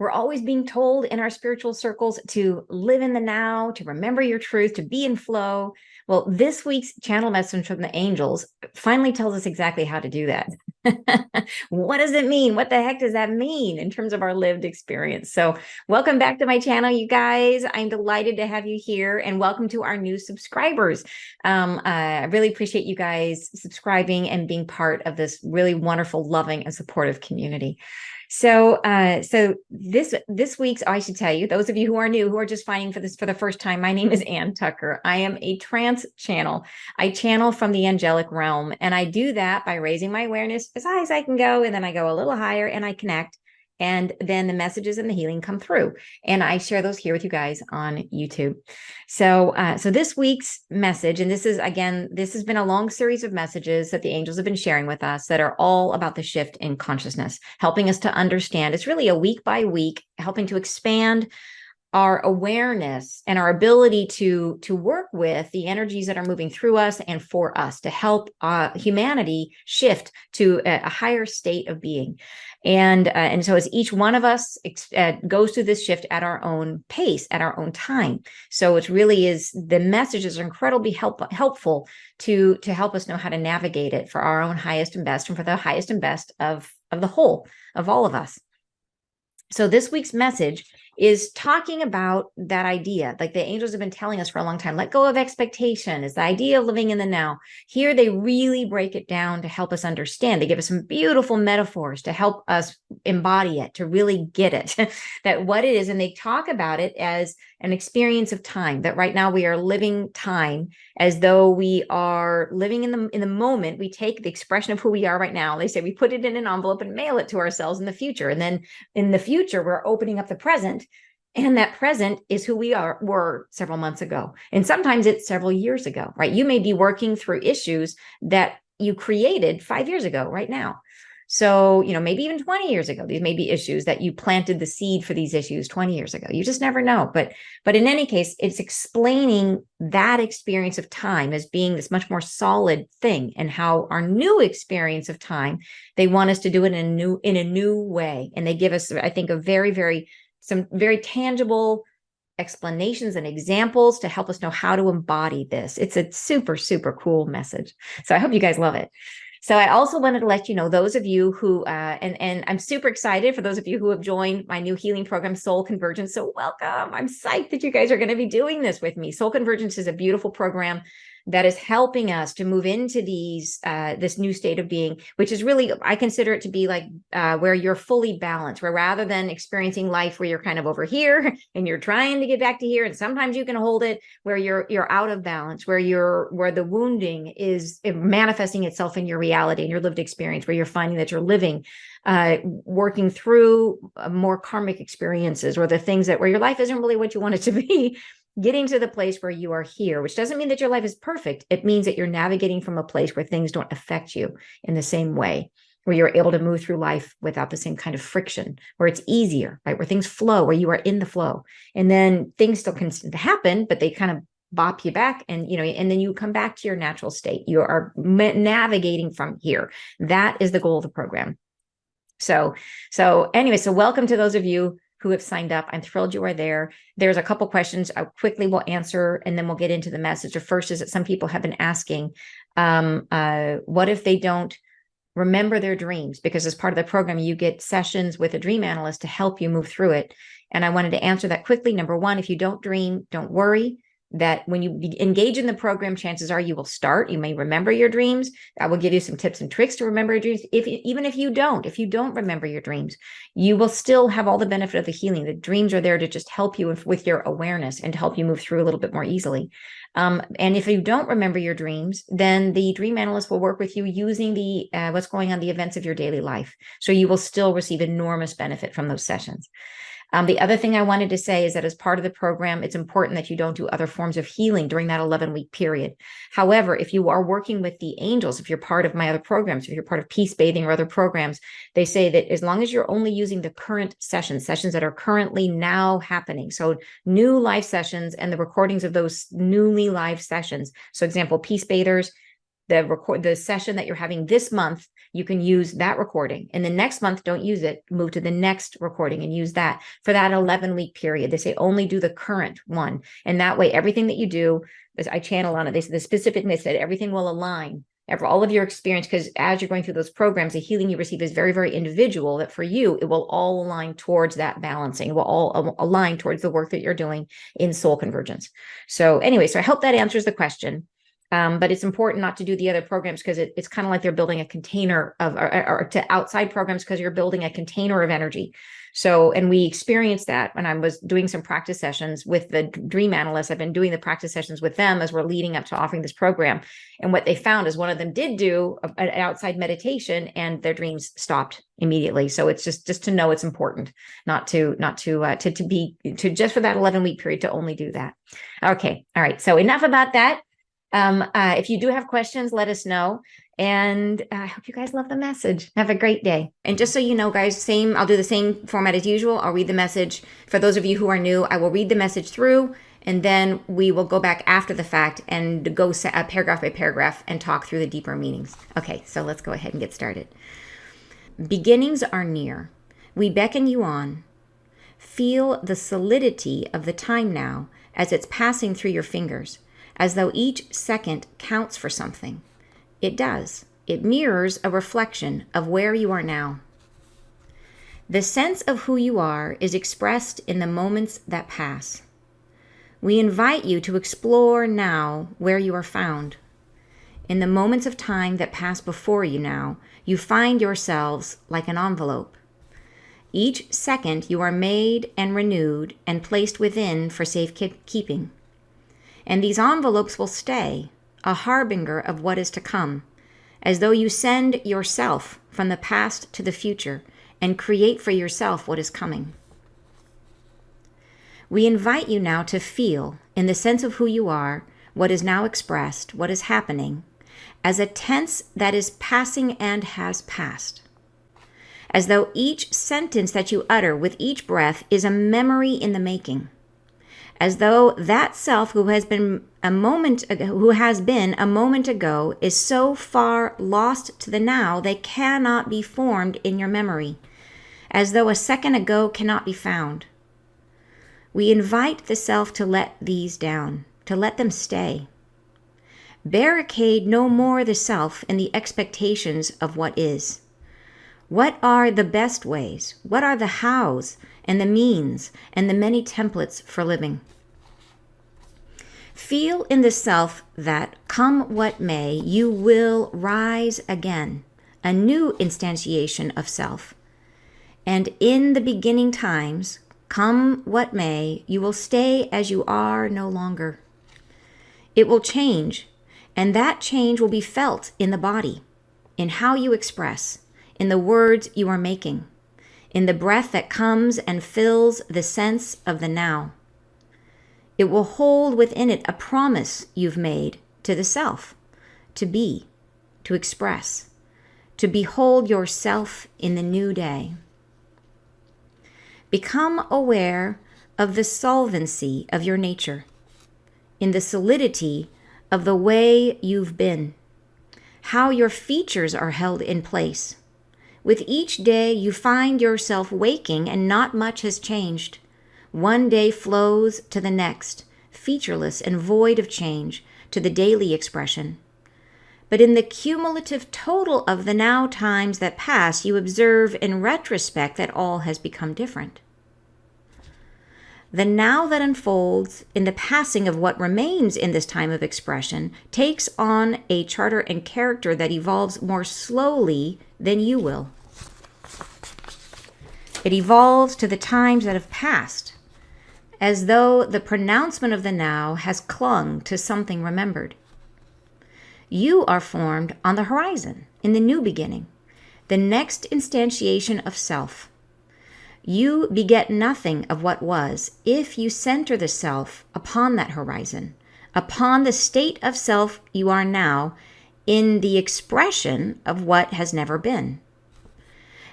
We're always being told in our spiritual circles to live in the now, to remember your truth, to be in flow. Well, this week's channel message from the angels finally tells us exactly how to do that. What does it mean? What the heck does that mean in terms of our lived experience? So welcome back to my channel, you guys. I'm delighted to have you here, and welcome to our new subscribers. I really appreciate you guys subscribing and being part of this really wonderful, loving, and supportive community. So this week's, I should tell you, those of you who are new, who are just finding for this for the first time, my name is Ann Tucker. I am a trance channel. I channel from the angelic realm, and I do that by raising my awareness as high as I can go, and then I go a little higher and I connect, and then the messages and the healing come through, and I share those here with you guys on YouTube. So this week's message, and this has been a long series of messages that the angels have been sharing with us that are all about the shift in consciousness, helping us to understand. It's really a week by week, helping to expand our awareness and our ability to work with the energies that are moving through us and for us to help humanity shift to a higher state of being. And so as each one of us goes through this shift at our own pace, at our own time. So it really is, the messages are incredibly helpful to help us know how to navigate it for our own highest and best, and for the highest and best of the whole, of all of us. So this week's message is talking about that idea, like the angels have been telling us for a long time. Let go of expectation is the idea of living in the now. Here they really break it down to help us understand. They give us some beautiful metaphors to help us embody it, to really get it, that what it is. And they talk about it as an experience of time, that right now we are living time as though we are living in the moment. We take the expression of who we are right now. They say we put it in an envelope and mail it to ourselves in the future. And then in the future, we're opening up the present. And that present is who we were several months ago. And sometimes it's several years ago, right? You may be working through issues that you created 5 years ago right now. So, maybe even 20 years ago, these may be issues that you planted the seed for these issues 20 years ago. You just never know. But in any case, it's explaining that experience of time as being this much more solid thing, and how our new experience of time, they want us to do it in a new way. And they give us, I think, some very tangible explanations and examples to help us know how to embody this. It's a super, super cool message. So I hope you guys love it. So I also wanted to let you know, those of you who, and I'm super excited for those of you who have joined my new healing program, Soul Convergence. So welcome. I'm psyched that you guys are going to be doing this with me. Soul Convergence is a beautiful program that is helping us to move into this new state of being, which is really, I consider it to be like where you're fully balanced, where rather than experiencing life where you're kind of over here and you're trying to get back to here, and sometimes you can hold it, where you're out of balance, where the wounding is manifesting itself in your reality and your lived experience, where you're finding that you're living, working through more karmic experiences, or the things where your life isn't really what you want it to be. Getting to the place where you are here, which doesn't mean that your life is perfect. It means that you're navigating from a place where things don't affect you in the same way, where you're able to move through life without the same kind of friction, where it's easier, right? Where things flow, where you are in the flow. And then things still can happen, but they kind of bop you back, and and then you come back to your natural state. You are navigating from here. That is the goal of the program. So anyway, so welcome to those of you who have signed up. I'm thrilled you are there. There's a couple questions I quickly will answer, and then we'll get into the message. The first is that some people have been asking, what if they don't remember their dreams? Because as part of the program, you get sessions with a dream analyst to help you move through it. And I wanted to answer that quickly. Number one, if you don't dream, don't worry. That when you engage in the program, chances are you will start. You may remember your dreams. I will give you some tips and tricks to remember your dreams. Even if you don't remember your dreams, you will still have all the benefit of the healing. The dreams are there to just help you with your awareness and to help you move through a little bit more easily. And if you don't remember your dreams, then the dream analyst will work with you using the what's going on, the events of your daily life. So you will still receive enormous benefit from those sessions. The other thing I wanted to say is that as part of the program, it's important that you don't do other forms of healing during that 11-week period. However, if you are working with the angels, if you're part of my other programs, if you're part of peace bathing or other programs, they say that as long as you're only using the current sessions that are currently now happening, so new live sessions and the recordings of those newly live sessions. So example, peace bathers, the session that you're having this month, you can use that recording. And the next month, don't use it. Move to the next recording and use that for that 11-week period. They say only do the current one. And that way, everything that you do, as I channel on it, they said the specific, they said everything will align. All of your experience, because as you're going through those programs, the healing you receive is very, very individual, that for you, it will all align towards that balancing. It will all align towards the work that you're doing in soul convergence. So anyway, so I hope that answers the question. But it's important not to do the other programs, because it's kind of like they're building a container of, or to outside programs, because you're building a container of energy. So, and we experienced that when I was doing some practice sessions with the dream analysts. I've been doing the practice sessions with them as we're leading up to offering this program. And what they found is one of them did do an outside meditation, and their dreams stopped immediately. So it's just to know it's important not to just for that 11-week period to only do that. Okay. All right. So enough about that. If you do have questions, let us know. And I hope you guys love the message. Have a great day. And just so you know, guys, I'll do the same format as usual. I'll read the message. For those of you who are new, I will read the message through, and then we will go back after the fact and go paragraph by paragraph and talk through the deeper meanings. Okay, so let's go ahead and get started. Beginnings are near. We beckon you on. Feel the solidity of the time now as it's passing through your fingers, as though each second counts for something. It does. It mirrors a reflection of where you are now. The sense of who you are is expressed in the moments that pass. We invite you to explore now where you are found. In the moments of time that pass before you now, you find yourselves like an envelope. Each second you are made and renewed and placed within for safekeeping. And these envelopes will stay, a harbinger of what is to come, as though you send yourself from the past to the future and create for yourself what is coming. We invite you now to feel, in the sense of who you are, what is now expressed, what is happening, as a tense that is passing and has passed. As though each sentence that you utter with each breath is a memory in the making. As though that self who has been a moment ago is so far lost to the now they cannot be formed in your memory, as though a second ago cannot be found. We invite the self to let these down, to let them stay. Barricade no more the self in the expectations of what is. What are the best ways? What are the hows and the means and the many templates for living? Feel in the self that, come what may, you will rise again, a new instantiation of self. And in the beginning times, come what may, you will stay as you are no longer. It will change, and that change will be felt in the body, in how you express, in the words you are making, in the breath that comes and fills the sense of the now. It will hold within it a promise you've made to the self, to be, to express, to behold yourself in the new day. Become aware of the solvency of your nature, in the solidity of the way you've been, how your features are held in place. With each day you find yourself waking and not much has changed. One day flows to the next, featureless and void of change, to the daily expression. But in the cumulative total of the now times that pass, you observe in retrospect that all has become different. The now that unfolds in the passing of what remains in this time of expression takes on a charter and character that evolves more slowly than you will. It evolves to the times that have passed, as though the pronouncement of the now has clung to something remembered. You are formed on the horizon, in the new beginning, the next instantiation of self. You beget nothing of what was if you center the self upon that horizon, upon the state of self you are now, in the expression of what has never been.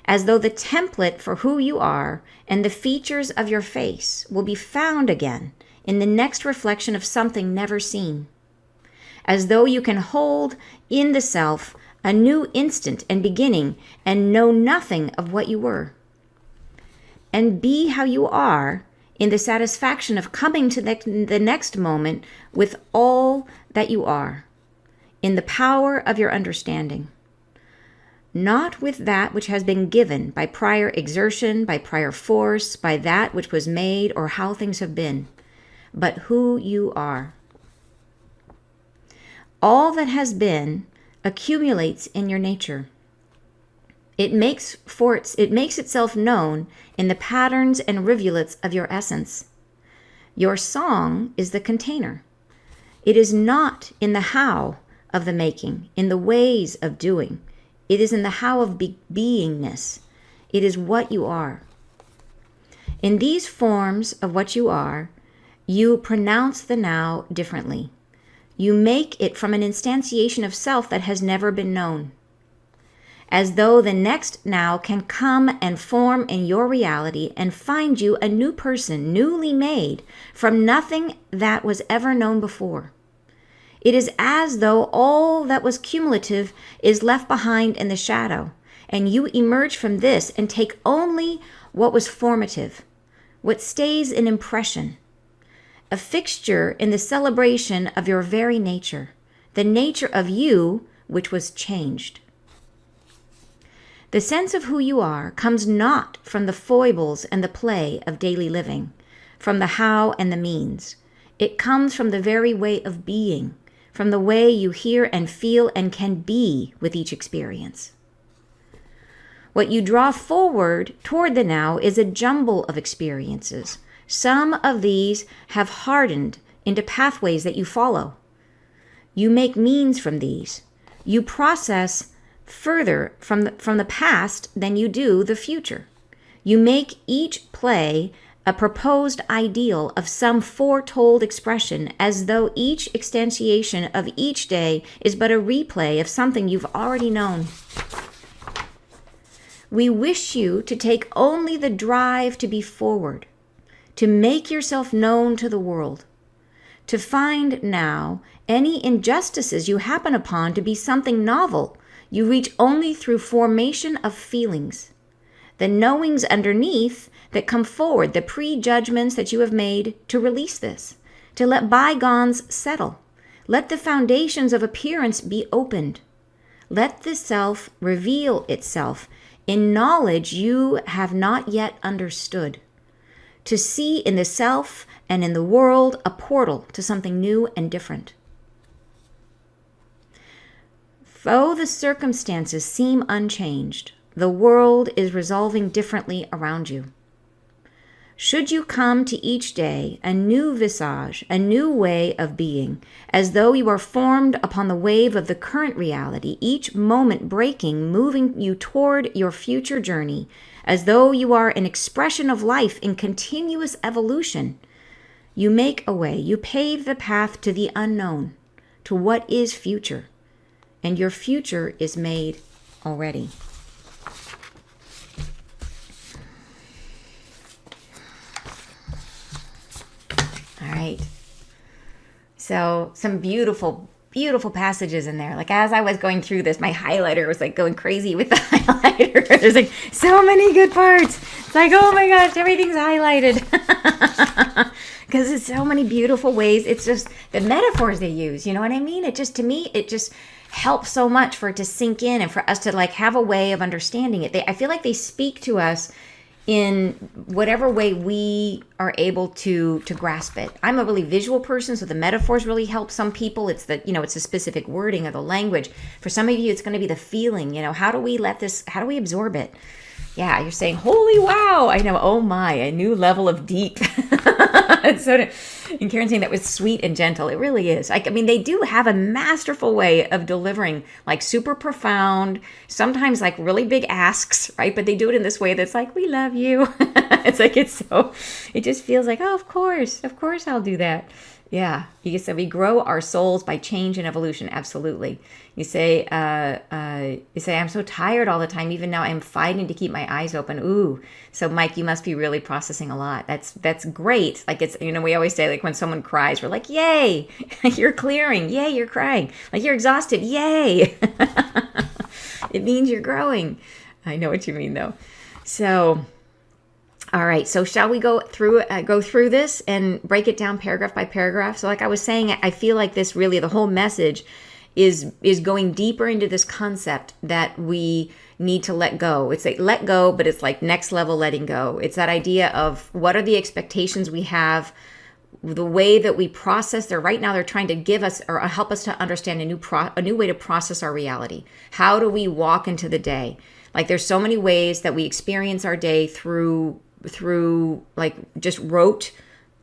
As though the template for who you are and the features of your face will be found again in the next reflection of something never seen. as though you can hold in the self a new instant and beginning and know nothing of what you were. And be how you are in the satisfaction of coming to the next moment with all that you are, in the power of your understanding. Not with that which has been given by prior exertion, by prior force, by that which was made or how things have been, but who you are. All that has been accumulates in your nature. It makes itself known in the patterns and rivulets of your essence. Your song is the container. It is not in the how of the making, in the ways of doing. It is in the how of beingness. It is what you are. In these forms of what you are, you pronounce the now differently. You make it from an instantiation of self that has never been known, as though the next now can come and form in your reality and find you a new person, newly made, from nothing that was ever known before. It is as though all that was cumulative is left behind in the shadow, and you emerge from this and take only what was formative, what stays in impression, a fixture in the celebration of your very nature, the nature of you which was changed. The sense of who you are comes not from the foibles and the play of daily living, from the how and the means. It comes from the very way of being, from the way you hear and feel and can be with each experience. What you draw forward toward the now is a jumble of experiences. Some of these have hardened into pathways that you follow. You make means from these. You process further from the past than you do the future. You make each play a proposed ideal of some foretold expression, as though each instantiation of each day is but a replay of something you've already known. We wish you to take only the drive to be forward, to make yourself known to the world, to find now any injustices you happen upon to be something novel you reach only through formation of feelings, the knowings underneath that come forward, the prejudgments that you have made, to release this, to let bygones settle. Let the foundations of appearance be opened. Let the self reveal itself in knowledge you have not yet understood, to see in the self and in the world a portal to something new and different. Though the circumstances seem unchanged, the world is resolving differently around you. Should you come to each day a new visage, a new way of being, as though you are formed upon the wave of the current reality, each moment breaking, moving you toward your future journey, as though you are an expression of life in continuous evolution, you make a way, you pave the path to the unknown, to what is future. And your future is made already. All right. So some beautiful, beautiful passages in there. Like as I was going through this, my highlighter was like going crazy with the highlighter. There's like so many good parts. It's like, oh my gosh, everything's highlighted. Because it's so many beautiful ways. It's just the metaphors they use. You know what I mean? It just, to me, it just helps so much for it to sink in and for us to like have a way of understanding it. I feel like they speak to us in whatever way we are able to grasp it. I'm a really visual person, so the metaphors really help some people. It's the, it's a specific wording of the language. For some of you, it's going to be the feeling, how do we absorb it? Yeah, you're saying, holy wow, I know, oh my, a new level of deep. And Karen's saying that was sweet and gentle. It really is. They do have a masterful way of delivering like super profound, sometimes like really big asks, right? But they do it in this way that's like, we love you. It just feels like, oh, of course I'll do that. Yeah, you said we grow our souls by change and evolution. Absolutely. You say, I'm so tired all the time. Even now, I'm fighting to keep my eyes open. Ooh, so Mike, you must be really processing a lot. That's great. Like it's, we always say like when someone cries, we're like, yay, you're clearing. Yay, you're crying. Like you're exhausted. Yay. It means you're growing. I know what you mean though. So. All right, so shall we go through this and break it down paragraph by paragraph? So like I was saying, I feel like this really, the whole message is going deeper into this concept that we need to let go. It's like let go, but it's like next level letting go. It's that idea of what are the expectations we have, the way that we process. Right now they're trying to give us or help us to understand a new way to process our reality. How do we walk into the day? Like there's so many ways that we experience our day through like just rote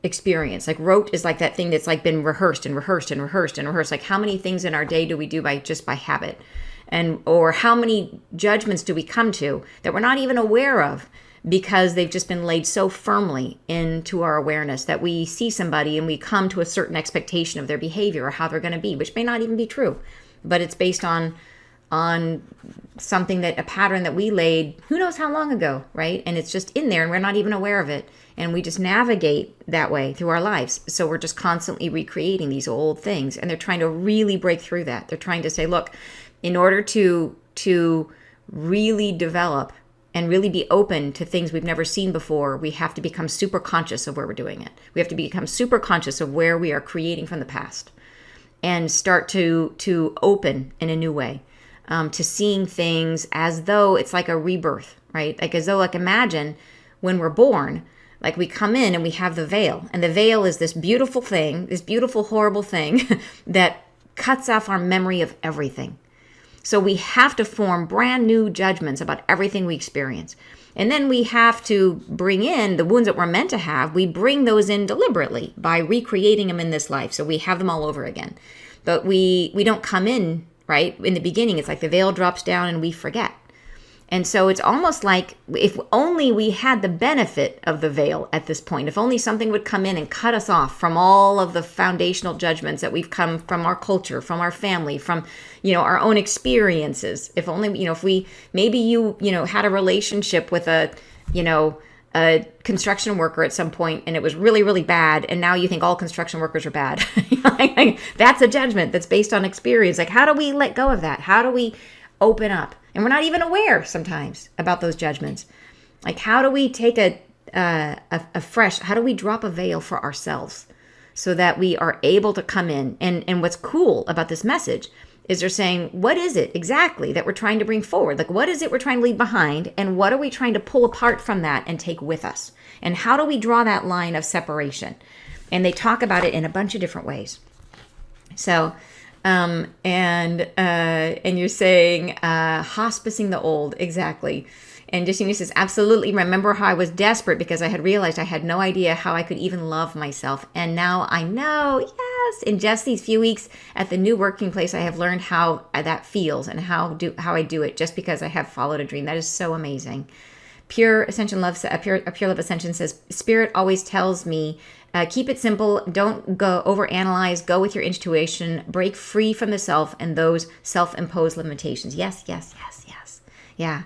experience. Like rote is like that thing that's like been rehearsed and rehearsed and rehearsed and rehearsed. Like how many things in our day do we do by habit? And or how many judgments do we come to that we're not even aware of because they've just been laid so firmly into our awareness that we see somebody and we come to a certain expectation of their behavior or how they're going to be, which may not even be true, but it's based on something, a pattern that we laid who knows how long ago, right? And it's just in there and we're not even aware of it. And we just navigate that way through our lives. So we're just constantly recreating these old things. And they're trying to really break through that. They're trying to say, look, in order to really develop and really be open to things we've never seen before, we have to become super conscious of where we're doing it. We have to become super conscious of where we are creating from the past and start to open in a new way. To seeing things as though it's like a rebirth, right? Like as though, like imagine when we're born, like we come in and we have the veil. And the veil is this beautiful thing, this beautiful, horrible thing that cuts off our memory of everything. So we have to form brand new judgments about everything we experience. And then we have to bring in the wounds that we're meant to have. We bring those in deliberately by recreating them in this life. So we have them all over again. But we don't come in right? In the beginning, it's like the veil drops down and we forget. And so it's almost like if only we had the benefit of the veil at this point, if only something would come in and cut us off from all of the foundational judgments that we've come from our culture, from our family, from, our own experiences. If only, if we, maybe you had a relationship with a construction worker at some point and it was really, really bad. And now you think all construction workers are bad. That's a judgment that's based on experience. Like, how do we let go of that? How do we open up? And we're not even aware sometimes about those judgments. Like, how do we take how do we drop a veil for ourselves so that we are able to come in? And what's cool about this message is they're saying, what is it exactly that we're trying to bring forward? Like, what is it we're trying to leave behind? And what are we trying to pull apart from that and take with us? And how do we draw that line of separation? And they talk about it in a bunch of different ways. So, and you're saying, hospicing the old, exactly. And Justine says, absolutely. Remember how I was desperate because I had realized I had no idea how I could even love myself. And now I know, yes, in just these few weeks at the new working place, I have learned how that feels and how I do it just because I have followed a dream. That is so amazing. Pure Ascension Love, Pure Love Ascension says, Spirit always tells me, keep it simple. Don't go overanalyze. Go with your intuition. Break free from the self and those self-imposed limitations. Yes, yes, yes, yes. Yeah.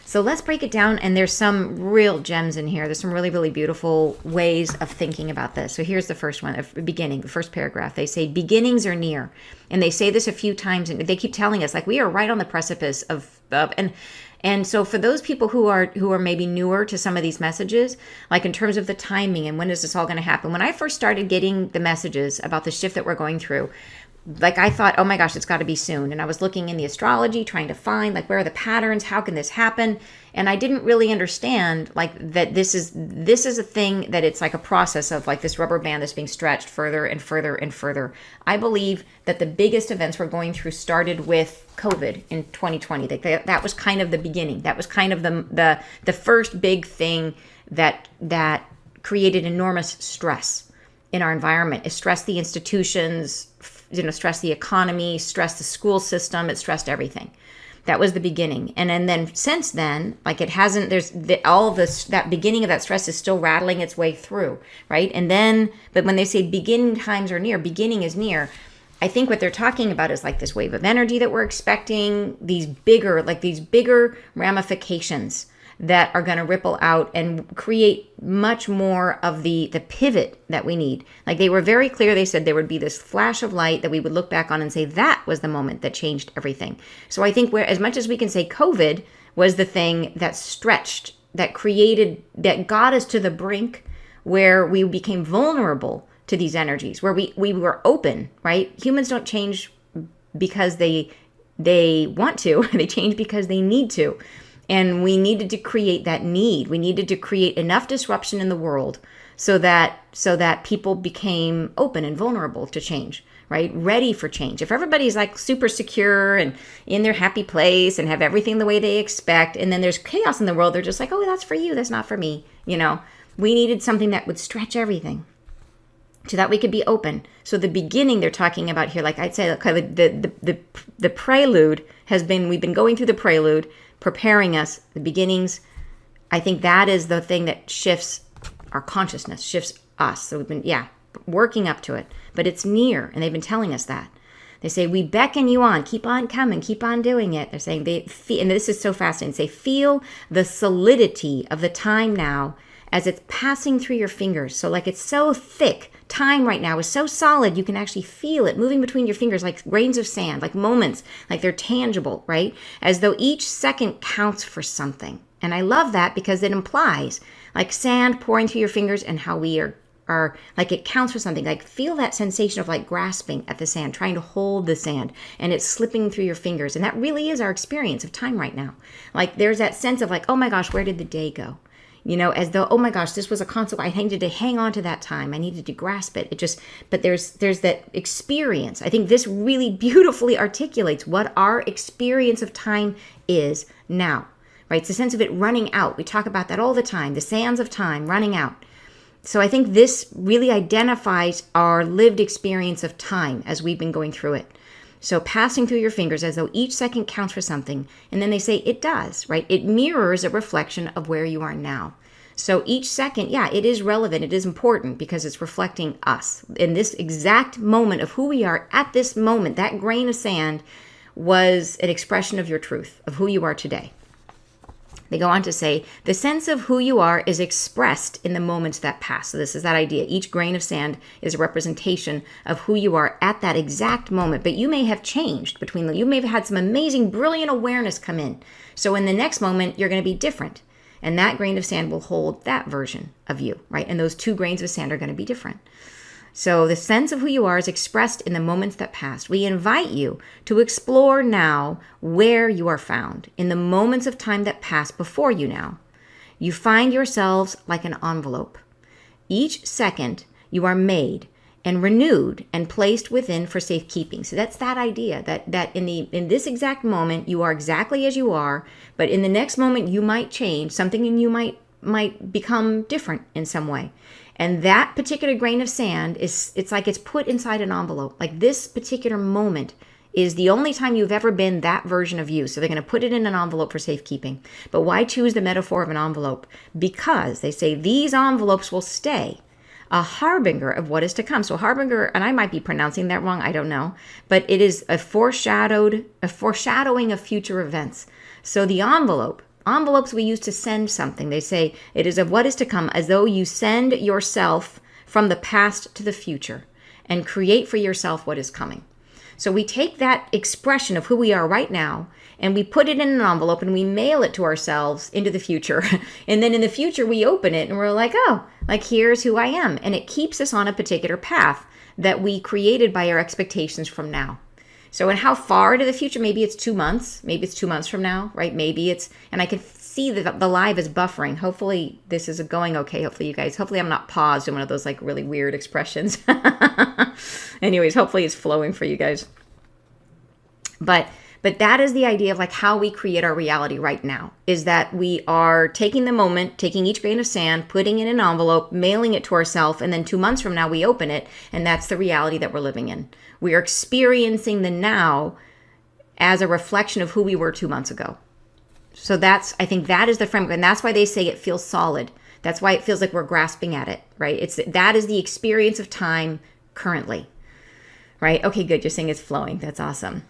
So let's break it down, and there's some real gems in here. There's some really, really beautiful ways of thinking about this. So here's the first one, the first paragraph. They say, beginnings are near. And they say this a few times, and they keep telling us, like, we are right on the precipice of and so for those people who are maybe newer to some of these messages, like in terms of the timing and when is this all going to happen? When I first started getting the messages about the shift that we're going through, like I thought, oh my gosh, it's got to be soon. And I was looking in the astrology, trying to find like, where are the patterns? How can this happen? And I didn't really understand like that this is a thing, that it's like a process of like this rubber band that's being stretched further and further and further. I believe that the biggest events we're going through started with COVID in 2020. That was kind of the beginning. That was kind of the first big thing that created enormous stress in our environment. It stressed the institutions, stressed the economy, stressed the school system. It stressed everything. That was the beginning. And then since then, like it hasn't, there's all of this, that beginning of that stress is still rattling its way through, right? And then, but when they say beginning times are near, beginning is near, I think what they're talking about is like this wave of energy that we're expecting, these bigger ramifications that are going to ripple out and create much more of the pivot that we need. Like they were very clear. They said there would be this flash of light that we would look back on and say that was the moment that changed everything. So I think as much as we can say COVID was the thing that stretched, that created, that got us to the brink where we became vulnerable to these energies, where we were open, right? Humans don't change because they want to. They change because they need to. And we needed to create that need. We needed to create enough disruption in the world so that people became open and vulnerable to change, right? Ready for change. If everybody's like super secure and in their happy place and have everything the way they expect, and then there's chaos in the world, they're just like, oh, that's for you, that's not for me. We needed something that would stretch everything so that we could be open. So the beginning they're talking about here, like I'd say, the prelude has been, we've been going through the prelude, preparing us, the beginnings. I think that is the thing that shifts our consciousness, shifts us. So we've been, working up to it, but it's near. And they've been telling us that. They say, we beckon you on, keep on coming, keep on doing it. They're saying, and this is so fascinating, say, feel the solidity of the time now as it's passing through your fingers. So like it's so thick. Time right now is so solid, you can actually feel it moving between your fingers like grains of sand, like moments, like they're tangible, right? As though each second counts for something. And I love that because it implies like sand pouring through your fingers and how we are like it counts for something. Like feel that sensation of like grasping at the sand, trying to hold the sand, and it's slipping through your fingers. And that really is our experience of time right now. Like there's that sense of like, oh my gosh, where did the day go? As though, oh my gosh, this was a concept. I needed to hang on to that time. I needed to grasp it. But there's that experience. I think this really beautifully articulates what our experience of time is now, right? It's a sense of it running out. We talk about that all the time, the sands of time running out. So I think this really identifies our lived experience of time as we've been going through it. So passing through your fingers as though each second counts for something. And then they say it does, right? It mirrors a reflection of where you are now. So each second, it is relevant. It is important because it's reflecting us. In this exact moment of who we are at this moment, that grain of sand was an expression of your truth, of who you are today. They go on to say, the sense of who you are is expressed in the moments that pass. So this is that idea. Each grain of sand is a representation of who you are at that exact moment. But you may have changed between them. You may have had some amazing, brilliant awareness come in. So in the next moment, you're going to be different. And that grain of sand will hold that version of you, right? And those two grains of sand are going to be different. So the sense of who you are is expressed in the moments that passed. We invite you to explore now where you are found in the moments of time that pass before you now. You find yourselves like an envelope. Each second you are made and renewed and placed within for safekeeping. So that's that idea that in this exact moment you are exactly as you are, but in the next moment you might change, something in you might become different in some way. And that particular grain of sand it's like it's put inside an envelope. Like this particular moment is the only time you've ever been that version of you. So they're going to put it in an envelope for safekeeping. But why choose the metaphor of an envelope? Because they say these envelopes will stay a harbinger of what is to come. So harbinger, and I might be pronouncing that wrong, I don't know, but it is a foreshadowing of future events. So the envelopes we use to send something. They say it is of what is to come, as though you send yourself from the past to the future and create for yourself what is coming. So we take that expression of who we are right now and we put it in an envelope and we mail it to ourselves into the future. And then in the future, we open it and we're like, oh, like here's who I am. And it keeps us on a particular path that we created by our expectations from now. So and how far into the future? Maybe it's 2 months. Maybe it's 2 months from now, right? Maybe it's, and I can see that the live is buffering. Hopefully this is going okay. Hopefully I'm not paused in one of those like really weird expressions. Anyways, hopefully it's flowing for you guys. But that is the idea of like how we create our reality right now, is that we are taking the moment, taking each grain of sand, putting it in an envelope, mailing it to ourselves, and then 2 months from now we open it, and that's the reality that we're living in. We are experiencing the now as a reflection of who we were 2 months ago. So I think that is the framework. And that's why they say it feels solid. That's why it feels like we're grasping at it, right? That is the experience of time currently, right? Okay, good. You're saying it's flowing. That's awesome.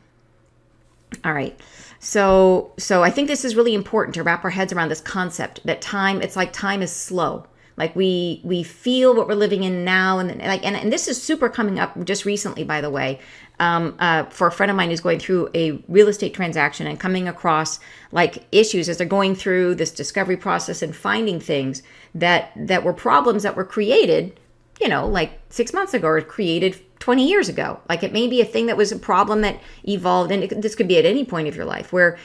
All right. So I think this is really important to wrap our heads around this concept that time, it's like time is slow. Like we feel what we're living in now, and this is super coming up just recently, by the way, for a friend of mine who's going through a real estate transaction and coming across like issues as they're going through this discovery process and finding things that were problems that were created, like 6 months ago or created 20 years ago. Like it may be a thing that was a problem that evolved, and this could be at any point of your life where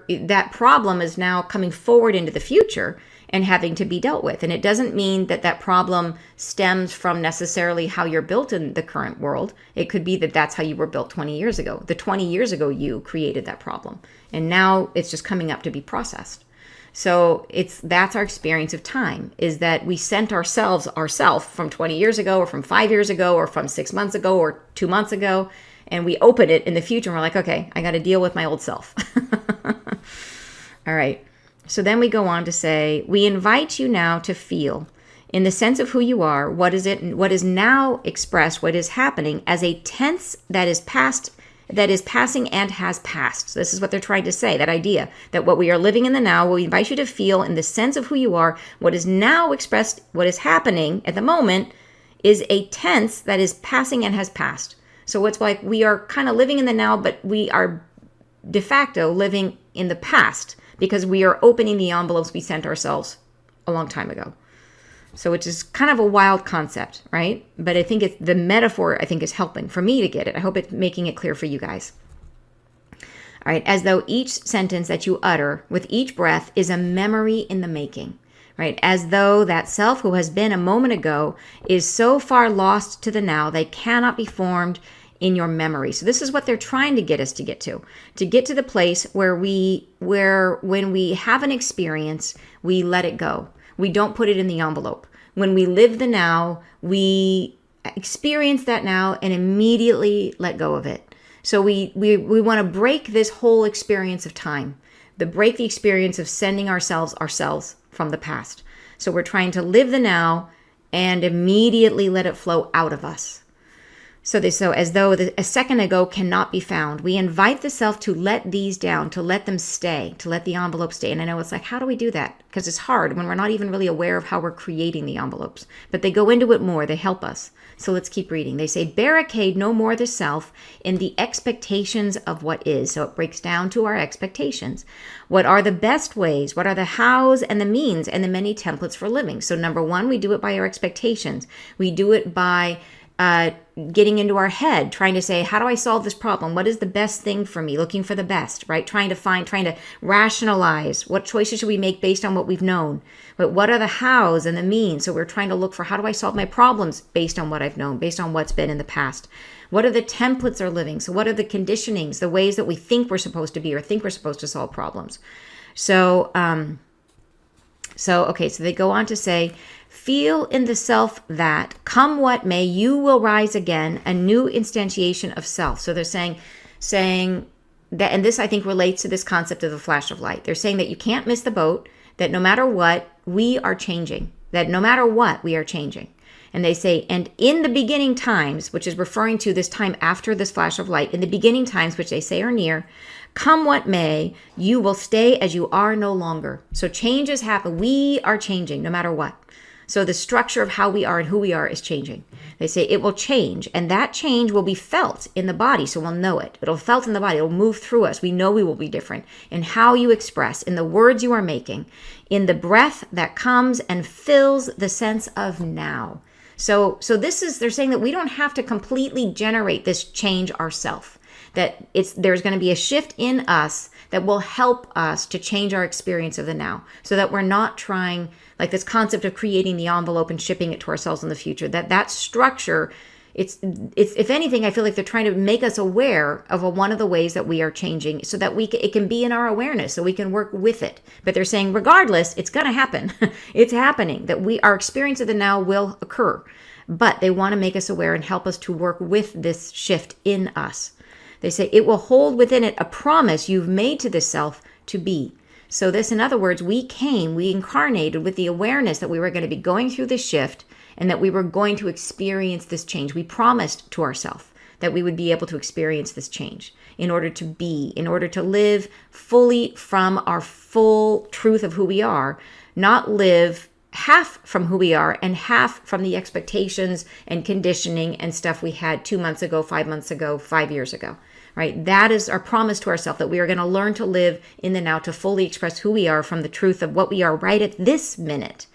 that problem is now coming forward into the future and having to be dealt with. And it doesn't mean that problem stems from necessarily how you're built in the current world. It could be that that's how you were built 20 years ago. The 20 years ago you created that problem, and now it's just coming up to be processed. So that's our experience of time, is that we sent ourselves from 20 years ago or from 5 years ago or from 6 months ago or 2 months ago, and we open it in the future and we're like, okay, I got to deal with my old self. All right. So then we go on to say, we invite you now to feel, in the sense of who you are, what is now expressed, what is happening as a tense that is passing and has passed. So this is what they're trying to say, that idea that what we are living in the now, we invite you to feel in the sense of who you are, what is now expressed, what is happening at the moment is a tense that is passing and has passed. So it's like we are kind of living in the now, but we are de facto living in the past, because we are opening the envelopes we sent ourselves a long time ago. So which is kind of a wild concept, right? But I think the metaphor, I think, is helping for me to get it. I hope it's making it clear for you guys. All right, as though each sentence that you utter with each breath is a memory in the making, right? As though that self who has been a moment ago is so far lost to the now, they cannot be formed in your memory. So this is what they're trying to get us to get to the place where when we have an experience, we let it go. We don't put it in the envelope. When we live the now, we experience that now and immediately let go of it. So we want to break this whole experience of time, break the experience of sending ourselves from the past. So we're trying to live the now and immediately let it flow out of us. So as though a second ago cannot be found, we invite the self to let these down, to let them stay, to let the envelope stay. And I know it's like, how do we do that? Because it's hard when we're not even really aware of how we're creating the envelopes. But they go into it more. They help us. So let's keep reading. They say, barricade no more the self in the expectations of what is. So it breaks down to our expectations. What are the best ways? What are the hows and the means and the many templates for living? So number one, we do it by our expectations. We do it by getting into our head, trying to say, how do I solve this problem? What is the best thing for me? Looking for the best, right? Trying to rationalize what choices should we make based on what we've known. But what are the hows and the means? So we're trying to look for, how do I solve my problems based on what I've known, based on what's been in the past? What are the templates are living? So what are the conditionings, the ways that we think we're supposed to be or think we're supposed to solve problems? So they go on to say, feel in the self that, come what may, you will rise again, a new instantiation of self. So they're saying that, and this I think relates to this concept of the flash of light. They're saying that you can't miss the boat, that no matter what, we are changing, that no matter what, we are changing. And they say, and in the beginning times, which is referring to this time after this flash of light, in the beginning times, which they say are near, come what may, you will stay as you are no longer. So changes happen. We are changing no matter what. So the structure of how we are and who we are is changing. They say it will change, and that change will be felt in the body, so we'll know it. It'll be felt in the body. It'll move through us. We know we will be different in how you express, in the words you are making, in the breath that comes and fills the sense of now. So they're saying that we don't have to completely generate this change ourselves. That there's going to be a shift in us that will help us to change our experience of the now, so that we're not trying, like this concept of creating the envelope and shipping it to ourselves in the future. That structure, it's if anything, I feel like they're trying to make us aware of one of the ways that we are changing, so that it can be in our awareness, so we can work with it. But they're saying, regardless, it's going to happen. It's happening. That our experience of the now will occur, but they want to make us aware and help us to work with this shift in us. They say it will hold within it a promise you've made to the self to be. So this, in other words, we incarnated with the awareness that we were going to be going through this shift and that we were going to experience this change. We promised to ourselves that we would be able to experience this change in order to live fully from our full truth of who we are, not live half from who we are and half from the expectations and conditioning and stuff we had 2 months ago, 5 months ago, 5 years ago. Right? That is our promise to ourselves, that we are going to learn to live in the now, to fully express who we are from the truth of what we are right at this minute,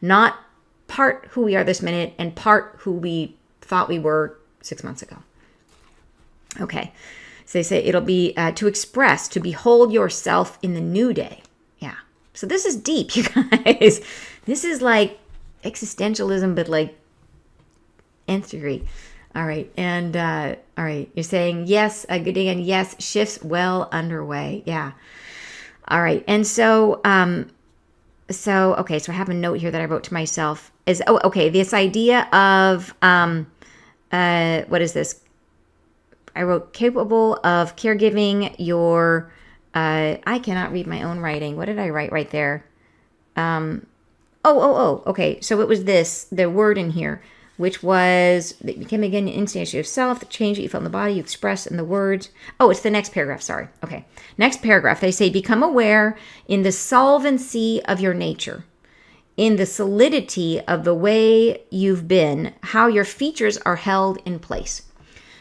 not part who we are this minute and part who we thought we were 6 months ago. Okay. So they say it'll be to express, to behold yourself in the new day. Yeah. So this is deep, you guys. This is like existentialism, but like nth degree. All right. And all right. You're saying yes, a good day, and yes, shifts well underway. Yeah. All right. And so, okay. So I have a note here that I wrote to myself is, this idea of, what is this? I wrote capable of caregiving your, I cannot read my own writing. What did I write right there? Okay. So it was the word in here, which was that became again an instantiation of self, the change that you felt in the body, you express in the words. Oh, it's the next paragraph. Sorry. Okay. Next paragraph. They say, become aware in the solvency of your nature, in the solidity of the way you've been, how your features are held in place.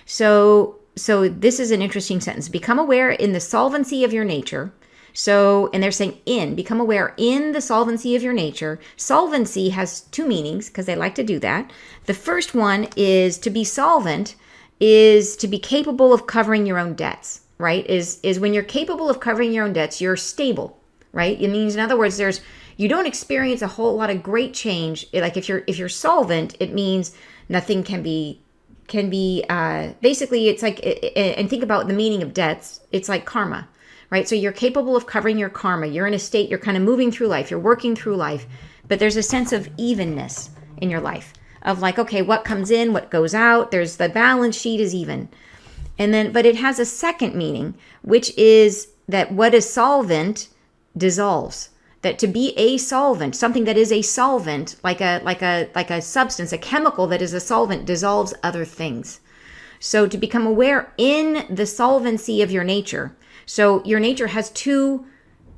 So this is an interesting sentence. Become aware in the solvency of your nature. So, and they're saying become aware in the solvency of your nature. Solvency has two meanings because they like to do that. The first one is to be solvent is to be capable of covering your own debts, right? Is when you're capable of covering your own debts, you're stable, right? It means, in other words, you don't experience a whole lot of great change. Like if you're solvent, it means nothing can be basically, it's like, and think about the meaning of debts. It's like karma. Right? So you're capable of covering your karma. You're in a state, you're kind of moving through life, you're working through life, but there's a sense of evenness in your life of like, okay, what comes in, what goes out, there's the balance sheet is even. And then, but it has a second meaning, which is that what is solvent dissolves. That to be a solvent, something that is a solvent, like a substance, a chemical that is a solvent, dissolves other things. So to become aware in the solvency of your nature. So your nature has two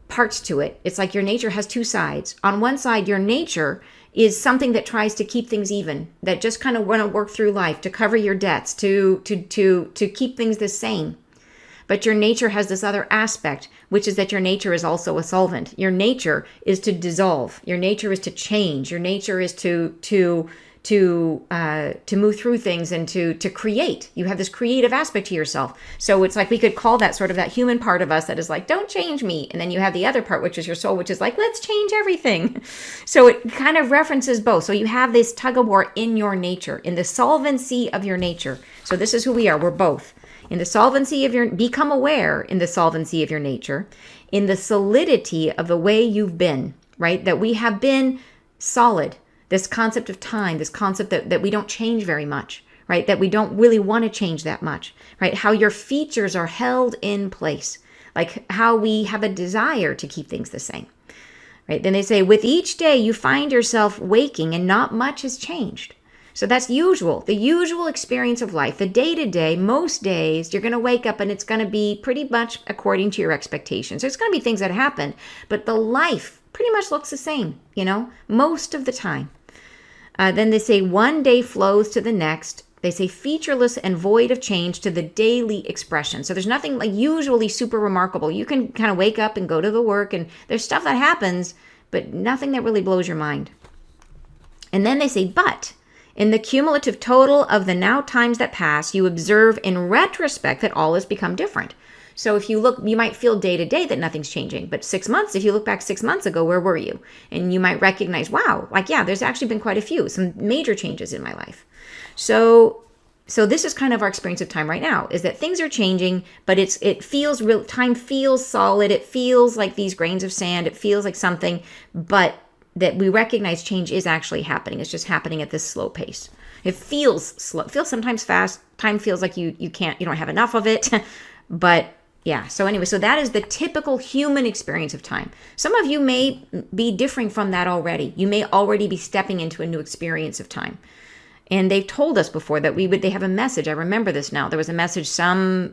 parts to it. It's like your nature has two sides. On one side, your nature is something that tries to keep things even, that just kind of want to work through life, to cover your debts, to keep things the same. But your nature has this other aspect, which is that your nature is also a solvent. Your nature is to dissolve. Your nature is to change. Your nature is to move through things and to create. You have this creative aspect to yourself. So it's like we could call that sort of that human part of us that is like, don't change me. And then you have the other part, which is your soul, which is like, let's change everything. So it kind of references both. So you have this tug of war in your nature, in the solvency of your nature. So this is who we are. We're both. In the solvency of become aware in the solvency of your nature, in the solidity of the way you've been, right? That we have been solid. This concept of time, this concept that we don't change very much, right? That we don't really want to change that much, right? How your features are held in place, like how we have a desire to keep things the same, right? Then they say, with each day you find yourself waking and not much has changed. So that's the usual experience of life. The day-to-day, most days, you're going to wake up and it's going to be pretty much according to your expectations. There's going to be things that happen, but the life pretty much looks the same, most of the time. Then they say one day flows to the next. They say featureless and void of change to the daily expression. So there's nothing like usually super remarkable. You can kind of wake up and go to the work and there's stuff that happens, but nothing that really blows your mind. And then they say, but in the cumulative total of the now times that pass, you observe in retrospect that all has become different. So if you look, you might feel day to day that nothing's changing. But 6 months, if you look back 6 months ago, where were you? And you might recognize, wow, there's actually been quite a few, some major changes in my life. So this is kind of our experience of time right now, is that things are changing, but it feels real. Time feels solid. It feels like these grains of sand. It feels like something, but that we recognize change is actually happening. It's just happening at this slow pace. It feels slow. It feels sometimes fast. Time feels like you don't have enough of it. But yeah, so anyway, so that is the typical human experience of time. Some of you may be differing from that already. You may already be stepping into a new experience of time. And they've told us before that they have a message. I remember this now. There was a message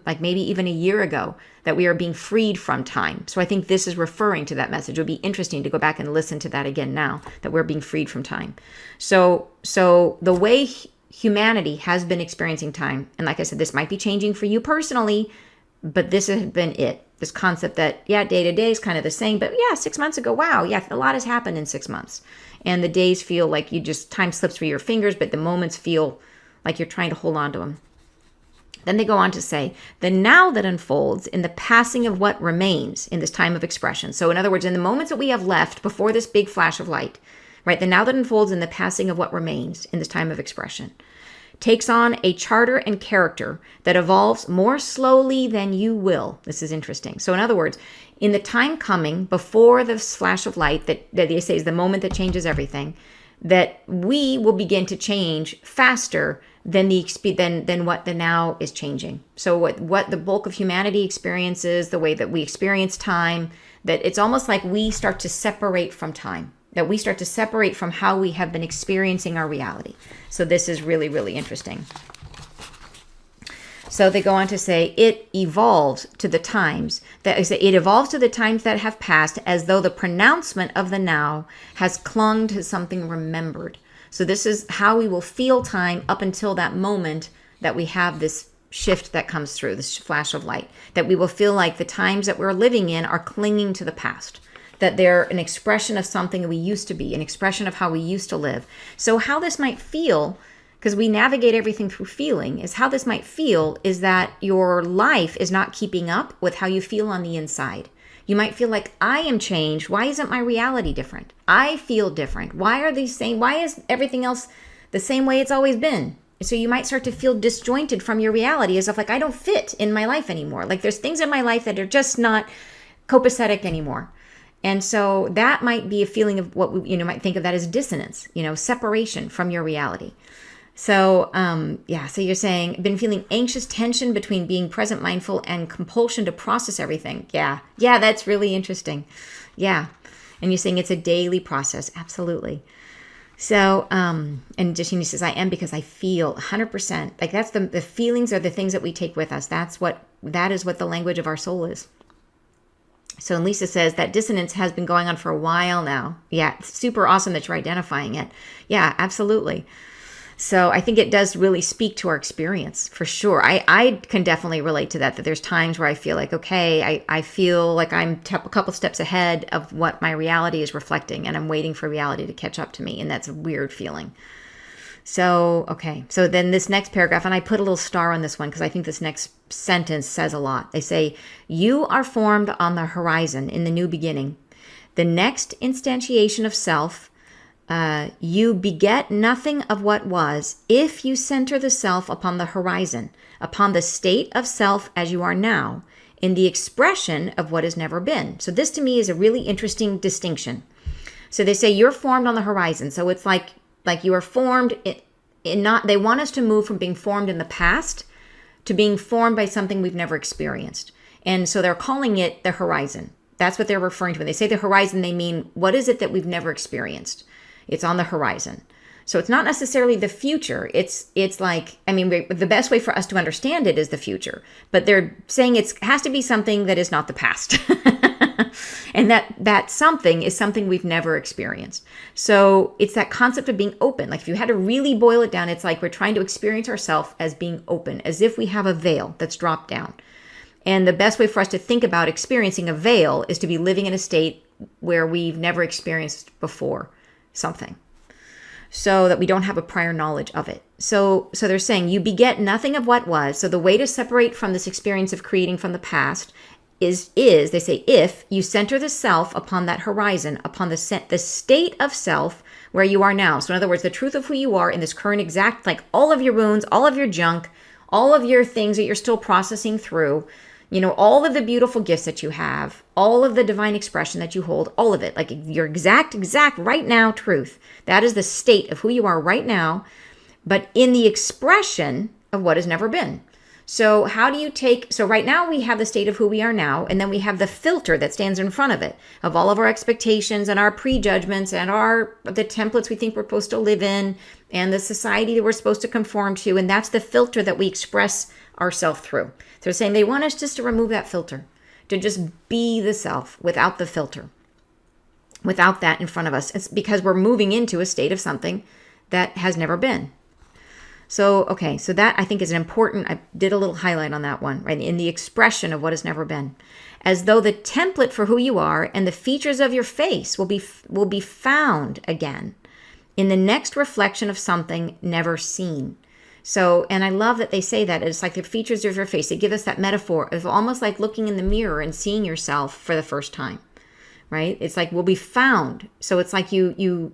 like maybe even a year ago, that we are being freed from time. So I think this is referring to that message. It would be interesting to go back and listen to that again now, that we're being freed from time. So the way humanity has been experiencing time, and like I said, this might be changing for you personally, but this has been it. This concept that, yeah, day to day is kind of the same, but yeah, 6 months ago, wow, yeah, a lot has happened in 6 months. And the days feel like time slips through your fingers, but the moments feel like you're trying to hold on to them. Then they go on to say, the now that unfolds in the passing of what remains in this time of expression. So in other words, in the moments that we have left before this big flash of light, right? The now that unfolds in the passing of what remains in this time of expression takes on a charter and character that evolves more slowly than you will. This is interesting. So in other words, in the time coming before this flash of light that they say is the moment that changes everything, that we will begin to change faster than what the now is changing. So what the bulk of humanity experiences, the way that we experience time, that it's almost like we start to separate from time, that we start to separate from how we have been experiencing our reality. So this is really, really interesting. So they go on to say it evolves to the times that have passed, as though the pronouncement of the now has clung to something remembered. So this is how we will feel time up until that moment that we have this shift that comes through, this flash of light, that we will feel like the times that we're living in are clinging to the past, that they're an expression of something we used to be, an expression of how we used to live. So how this might feel, because we navigate everything through feeling, is how this might feel is that your life is not keeping up with how you feel on the inside. You might feel like, I am changed. Why isn't my reality different? I feel different. Why is everything else the same way it's always been? So you might start to feel disjointed from your reality, as if like, I don't fit in my life anymore. Like there's things in my life that are just not copacetic anymore. And so that might be a feeling of what we might think of that as dissonance, separation from your reality. So, so you're saying, been feeling anxious tension between being present mindful and compulsion to process everything. Yeah, that's really interesting. Yeah. And you're saying it's a daily process. Absolutely. So, and Jashini says, I am because I feel 100%. Like that's the feelings are the things that we take with us. That is what the language of our soul is. So Lisa says that dissonance has been going on for a while now. Yeah, it's super awesome that you're identifying it. Yeah, absolutely. So I think it does really speak to our experience for sure. I can definitely relate to that there's times where I feel like, okay, I feel like I'm a couple steps ahead of what my reality is reflecting, and I'm waiting for reality to catch up to me. And that's a weird feeling. So, okay. So then this next paragraph, and I put a little star on this one because I think this next sentence says a lot. They say, you are formed on the horizon in the new beginning. The next instantiation of self, you beget nothing of what was if you center the self upon the horizon, upon the state of self as you are now, in the expression of what has never been. So this to me is a really interesting distinction. So they say you're formed on the horizon. So it's like you are formed they want us to move from being formed in the past to being formed by something we've never experienced. And so they're calling it the horizon. That's what they're referring to. When they say the horizon, they mean, what is it that we've never experienced? It's on the horizon. So it's not necessarily the future. It's like, the best way for us to understand it is the future, but they're saying it has to be something that is not the past. And that something is something we've never experienced. So it's that concept of being open. Like if you had to really boil it down, it's like we're trying to experience ourselves as being open, as if we have a veil that's dropped down. And the best way for us to think about experiencing a veil is to be living in a state where we've never experienced before something, so that we don't have a prior knowledge of it. So they're saying you beget nothing of what was. So the way to separate from this experience of creating from the past is they say, if you center the self upon that horizon, upon the state of self where you are now. So in other words, the truth of who you are in this current exact, like all of your wounds, all of your junk, all of your things that you're still processing through, All of the beautiful gifts that you have, all of the divine expression that you hold, all of it, like your exact right now truth. That is the state of who you are right now, but in the expression of what has never been. So how do you so right now we have the state of who we are now, and then we have the filter that stands in front of it, of all of our expectations and our prejudgments and the templates we think we're supposed to live in and the society that we're supposed to conform to. And that's the filter that we express ourselves through. They're saying they want us just to remove that filter, to just be the self without the filter, without that in front of us. It's because we're moving into a state of something that has never been. So that I think is an important, I did a little highlight on that one, right? In the expression of what has never been. As though the template for who you are and the features of your face will be found again in the next reflection of something never seen. So, and I love that they say that it's like the features of your face. They give us that metaphor of almost like looking in the mirror and seeing yourself for the first time, right? It's like will be found. So it's like you're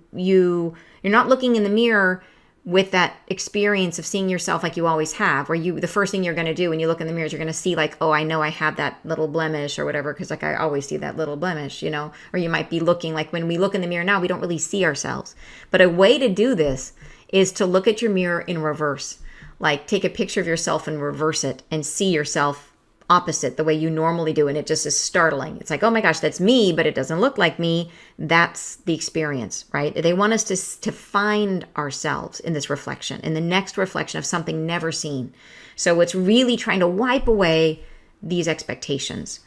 not looking in the mirror with that experience of seeing yourself like you always have, where the first thing you're going to do when you look in the mirror is you're going to see like, oh, I know I have that little blemish or whatever, because like I always see that little blemish, or you might be looking like when we look in the mirror now, we don't really see ourselves. But a way to do this is to look at your mirror in reverse, like take a picture of yourself and reverse it and see yourself opposite the way you normally do. And it just is startling. It's like, oh my gosh, that's me, but it doesn't look like me. That's the experience, right? They want us to find ourselves in this reflection, in the next reflection of something never seen. So it's really trying to wipe away these expectations,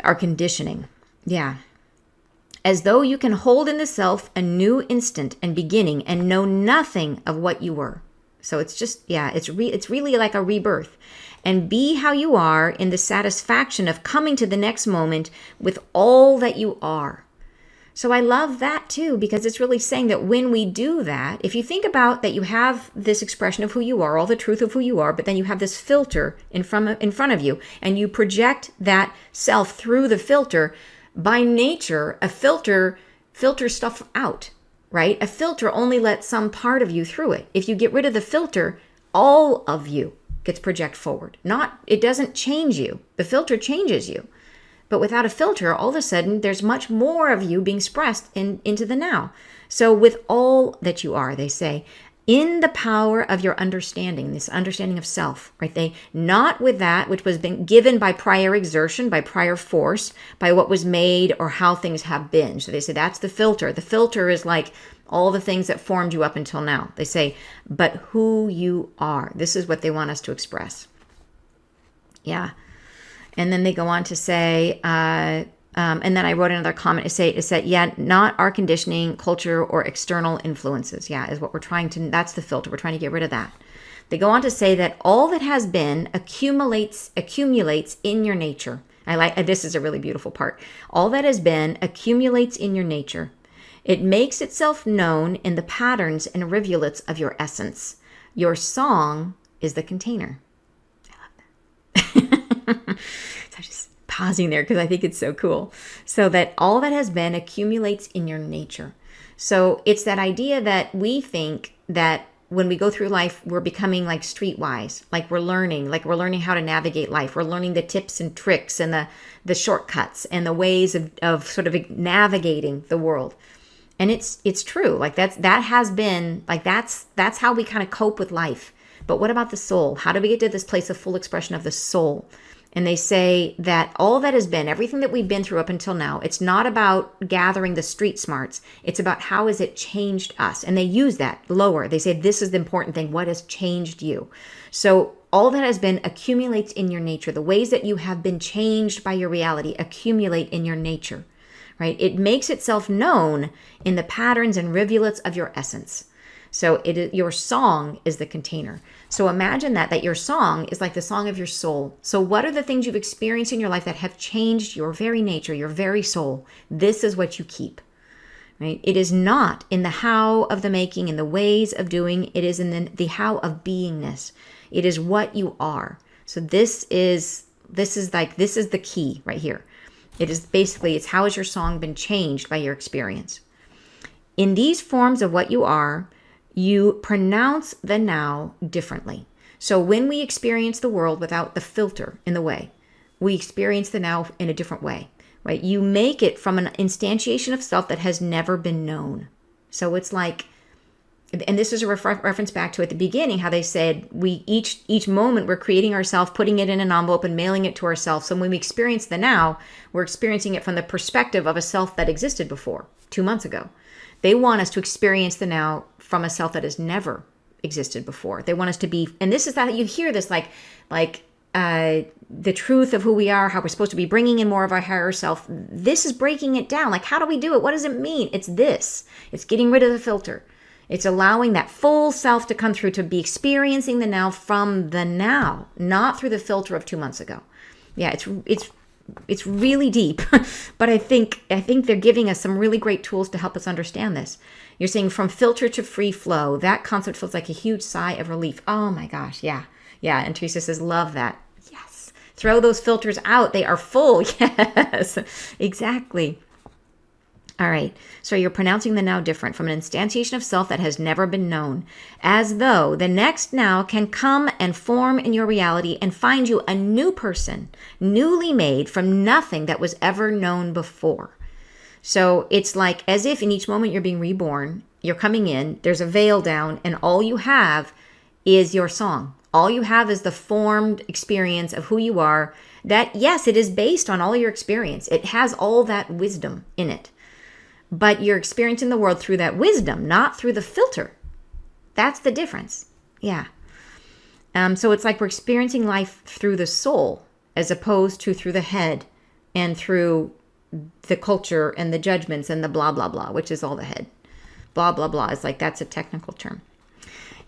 our conditioning. Yeah. As though you can hold in the self a new instant and beginning and know nothing of what you were. So it's just, it's really like a rebirth. And be how you are in the satisfaction of coming to the next moment with all that you are. So I love that too, because it's really saying that when we do that, if you think about that you have this expression of who you are, all the truth of who you are, but then you have this filter in front of you, and you project that self through the filter. By nature, a filter filters stuff out, right? A filter only lets some part of you through it. If you get rid of the filter, all of you gets project forward. It doesn't change you. The filter changes you. But without a filter, all of a sudden, there's much more of you being expressed into the now. So with all that you are, they say, in the power of your understanding, this understanding of self, right? Not with that which was been given by prior exertion, by prior force, by what was made or how things have been. So they say that's the filter. The filter is like all the things that formed you up until now. They say, but who you are. This is what they want us to express. Yeah. And then they go on to say, and then I wrote another comment. It said, not our conditioning, culture, or external influences. Yeah, is what we're trying to, that's the filter. We're trying to get rid of that. They go on to say that all that has been accumulates in your nature. This is a really beautiful part. All that has been accumulates in your nature. It makes itself known in the patterns and rivulets of your essence. Your song is the container. I love that. So I'm just pausing there because I think it's so cool. So that all that has been accumulates in your nature. So it's that idea that we think that when we go through life, we're becoming like streetwise, like we're learning how to navigate life. We're learning the tips and tricks and the shortcuts and the ways of sort of navigating the world. And it's true. Like that's how we kind of cope with life. But what about the soul? How do we get to this place of full expression of the soul? And they say that all that has been, everything that we've been through up until now, it's not about gathering the street smarts. It's about how has it changed us? And they use that lower. They say this is the important thing. What has changed you? So all that has been accumulates in your nature. The ways that you have been changed by your reality accumulate in your nature. Right? It makes itself known in the patterns and rivulets of your essence. So your song is the container. So imagine that your song is like the song of your soul. So what are the things you've experienced in your life that have changed your very nature, your very soul? This is what you keep. Right? It is not in the how of the making, in the ways of doing. It is in the how of beingness. It is what you are. So this is the key right here. It is basically, it's how has your song been changed by your experience. In these forms of what you are, you pronounce the now differently. So when we experience the world without the filter in the way, we experience the now in a different way, right? You make it from an instantiation of self that has never been known. So it's like, and this is a reference back to at the beginning, how they said we each moment we're creating ourselves, putting it in an envelope and mailing it to ourselves. So when we experience the now, we're experiencing it from the perspective of a self that existed before 2 months ago. They want us to experience the now from a self that has never existed before. They want us to be, and this is that you hear this like the truth of who we are, how we're supposed to be bringing in more of our higher self. This is breaking it down. Like, how do we do it? What does it mean? It's this. It's getting rid of the filter. It's allowing that full self to come through, to be experiencing the now from the now, not through the filter of 2 months ago. Yeah, it's really deep, but I think they're giving us some really great tools to help us understand this. You're saying from filter to free flow. That concept feels like a huge sigh of relief. Oh my gosh, yeah. Yeah, and Teresa says, love that. Yes. Throw those filters out. They are full. Yes, exactly. All right, so you're pronouncing the now different from an instantiation of self that has never been known, as though the next now can come and form in your reality and find you a new person, newly made from nothing that was ever known before. So it's like as if in each moment you're being reborn, you're coming in, there's a veil down, and all you have is your song. All you have is the formed experience of who you are. That, yes, it is based on all your experience. It has all that wisdom in it. But you're experiencing the world through that wisdom, not through the filter. That's the difference. Yeah. So it's like we're experiencing life through the soul as opposed to through the head and through the culture and the judgments and the blah, blah, blah, which is all the head. Blah, blah, blah. It's like that's a technical term.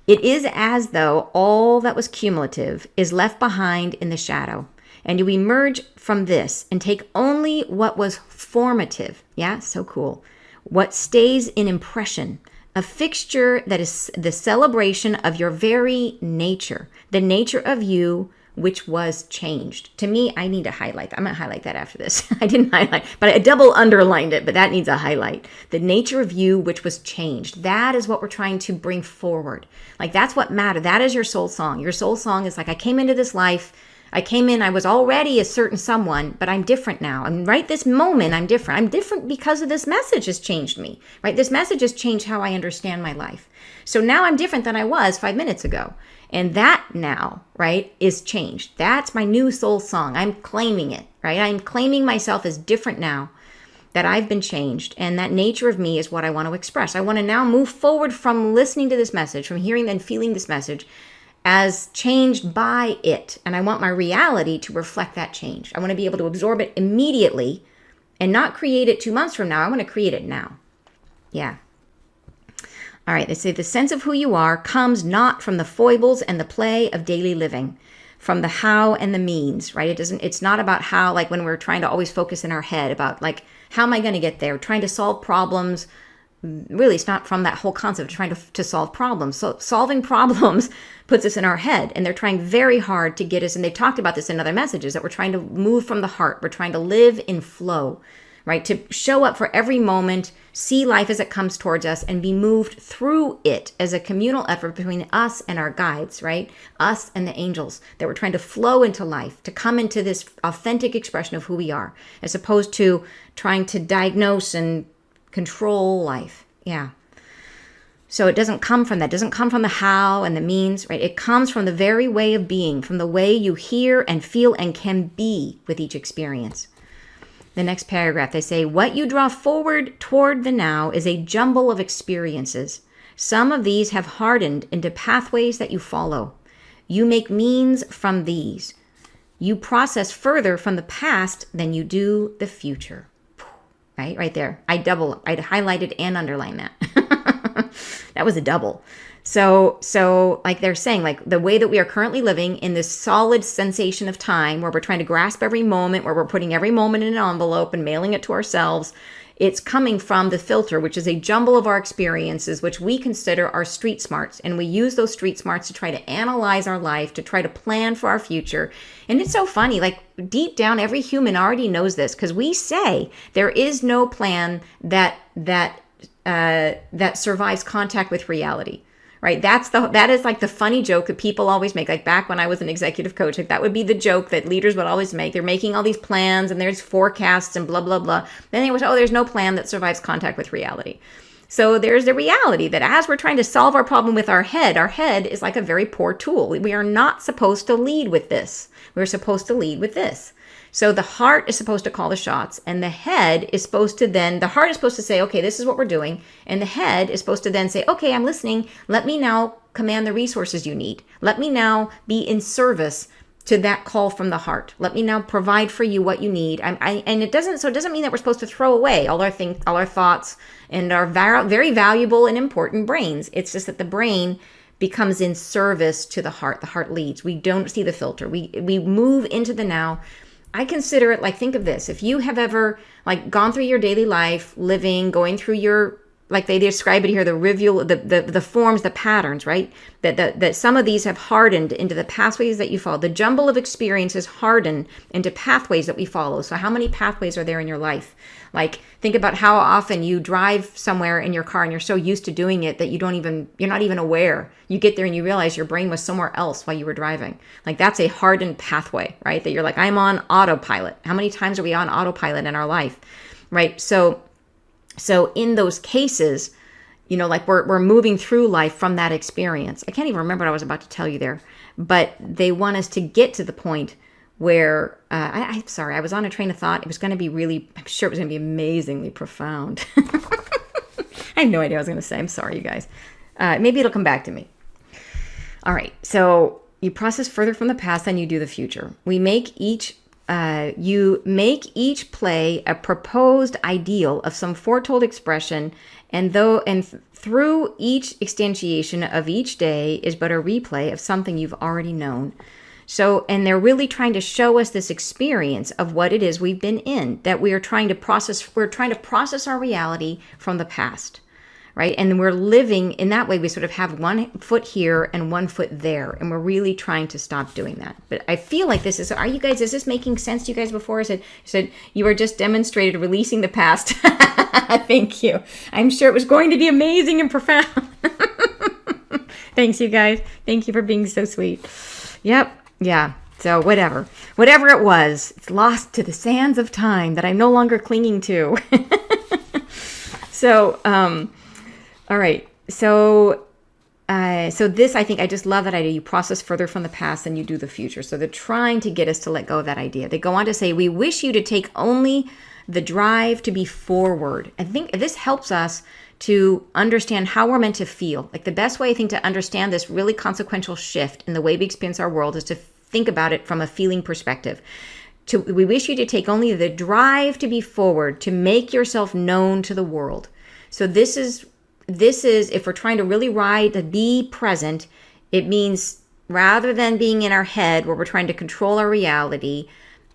It is as though all that was cumulative is left behind in the shadow. And you emerge from this and take only what was formative. Yeah, so cool. What stays in impression, a fixture that is the celebration of your very nature, the nature of you, which was changed. To me, I need to highlight that. I'm going to highlight that after this. I didn't highlight, but I double underlined it, but that needs a highlight. The nature of you, which was changed. That is what we're trying to bring forward. Like, that's what matters. That is your soul song. Your soul song is like, I came into this life. I was already a certain someone, but I'm different now. And right this moment, I'm different. I'm different because of this message has changed me, right? This message has changed how I understand my life. So now I'm different than I was 5 minutes ago. And that now, right, is changed. That's my new soul song. I'm claiming it, right? I'm claiming myself as different now, that I've been changed. And that nature of me is what I want to express. I want to now move forward from listening to this message, from hearing and feeling this message, as changed by it. And I want my reality to reflect that change. I want to be able to absorb it immediately and not create it 2 months from now. I want to create it now. Yeah. All right, they say the sense of who you are comes not from the foibles and the play of daily living, from the how and the means, right? It's not about how, like when we're trying to always focus in our head about like, how am I going to get there? Trying to solve problems. Really, it's not from that whole concept of trying to solve problems. So solving problems puts us in our head, and they're trying very hard to get us, and they've talked about this in other messages, that we're trying to move from the heart. We're trying to live in flow, right? To show up for every moment, see life as it comes towards us, and be moved through it as a communal effort between us and our guides, right? Us and the angels, that we're trying to flow into life, to come into this authentic expression of who we are, as opposed to trying to diagnose and control life. Yeah. So it doesn't come from that. It doesn't come from the how and the means, right? It comes from the very way of being, from the way you hear and feel and can be with each experience. The next paragraph, they say, what you draw forward toward the now is a jumble of experiences. Some of these have hardened into pathways that you follow. You make means from these. You process further from the past than you do the future. Right there. I highlighted and underlined that. That was a double. So like they're saying, like the way that we are currently living in this solid sensation of time where we're trying to grasp every moment, where we're putting every moment in an envelope and mailing it to ourselves, it's coming from the filter, which is a jumble of our experiences, which we consider our street smarts. And we use those street smarts to try to analyze our life, to try to plan for our future. And it's so funny, like deep down, every human already knows this, because we say there is no plan that survives contact with reality, right? That is like the funny joke that people always make. Like back when I was an executive coach, like that would be the joke that leaders would always make. They're making all these plans and there's forecasts and blah, blah, blah. Then they would say, oh, there's no plan that survives contact with reality. So there's the reality that as we're trying to solve our problem with our head is like a very poor tool. We are not supposed to lead with this. We're supposed to lead with this. So the heart is supposed to call the shots, and the heart is supposed to say, okay, this is what we're doing. And the head is supposed to then say, okay, I'm listening. Let me now command the resources you need. Let me now be in service to that call from the heart. Let me now provide for you what you need. And it doesn't mean that we're supposed to throw away all our thoughts and our very valuable and important brains. It's just that the brain becomes in service to the heart. The heart leads. We don't see the filter. We move into the now. I consider it like, think of this. If you have ever like gone through your daily life, going through your, like they describe it here, the forms, the patterns, right? That some of these have hardened into the pathways that you follow. The jumble of experiences harden into pathways that we follow. So how many pathways are there in your life? Like think about how often you drive somewhere in your car and you're so used to doing it that you're not even aware. You get there and you realize your brain was somewhere else while you were driving. Like that's a hardened pathway, right? That you're like, I'm on autopilot. How many times are we on autopilot in our life, right? So in those cases, like we're moving through life from that experience. I can't even remember what I was about to tell you there, but they want us to get to the point where, I'm sorry, I was on a train of thought. It was going to be I'm sure it was going to be amazingly profound. I have no idea what I was going to say. I'm sorry, you guys. Maybe it'll come back to me. All right. So you process further from the past than you do the future. You make each play a proposed ideal of some foretold expression, and through each instantiation of each day is but a replay of something you've already known. So, and they're really trying to show us this experience of what it is we've been in, that we are trying to process. We're trying to process our reality from the past, right? And we're living in that way. We sort of have one foot here and one foot there, and we're really trying to stop doing that. But I feel like is this making sense to you guys before? I said you are just demonstrated releasing the past. Thank you. I'm sure it was going to be amazing and profound. Thanks, you guys. Thank you for being so sweet. Yep. Yeah. So whatever it was, it's lost to the sands of time that I'm no longer clinging to. So, all right. So this, I think, I just love that idea. You process further from the past than you do the future. So they're trying to get us to let go of that idea. They go on to say, we wish you to take only the drive to be forward. I think this helps us to understand how we're meant to feel. Like the best way, I think, to understand this really consequential shift in the way we experience our world is to think about it from a feeling perspective. We wish you to take only the drive to be forward, to make yourself known to the world. So this is, if we're trying to really ride the be present, it means rather than being in our head where we're trying to control our reality,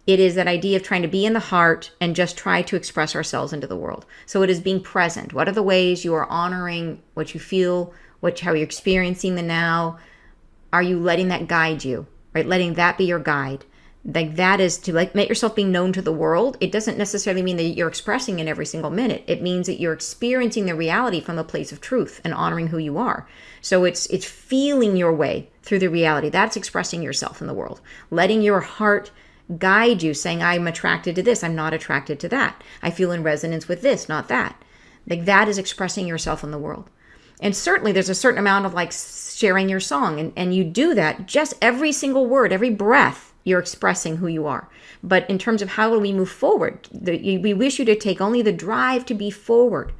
it is that idea of trying to be in the heart and just try to express ourselves into the world. So it is being present. What are the ways you are honoring what you feel, how you're experiencing the now? Are you letting that guide you, right? Letting that be your guide. Like that is to make yourself being known to the world. It doesn't necessarily mean that you're expressing it every single minute. It means that you're experiencing the reality from a place of truth and honoring who you are. So it's feeling your way through the reality. That's expressing yourself in the world. Letting your heart guide you, saying, I'm attracted to this, I'm not attracted to that. I feel in resonance with this, not that. Like that is expressing yourself in the world. And certainly there's a certain amount of like sharing your song. And you do that just every single word, every breath, you're expressing who you are. But in terms of how do we move forward, we wish you to take only the drive to be forward,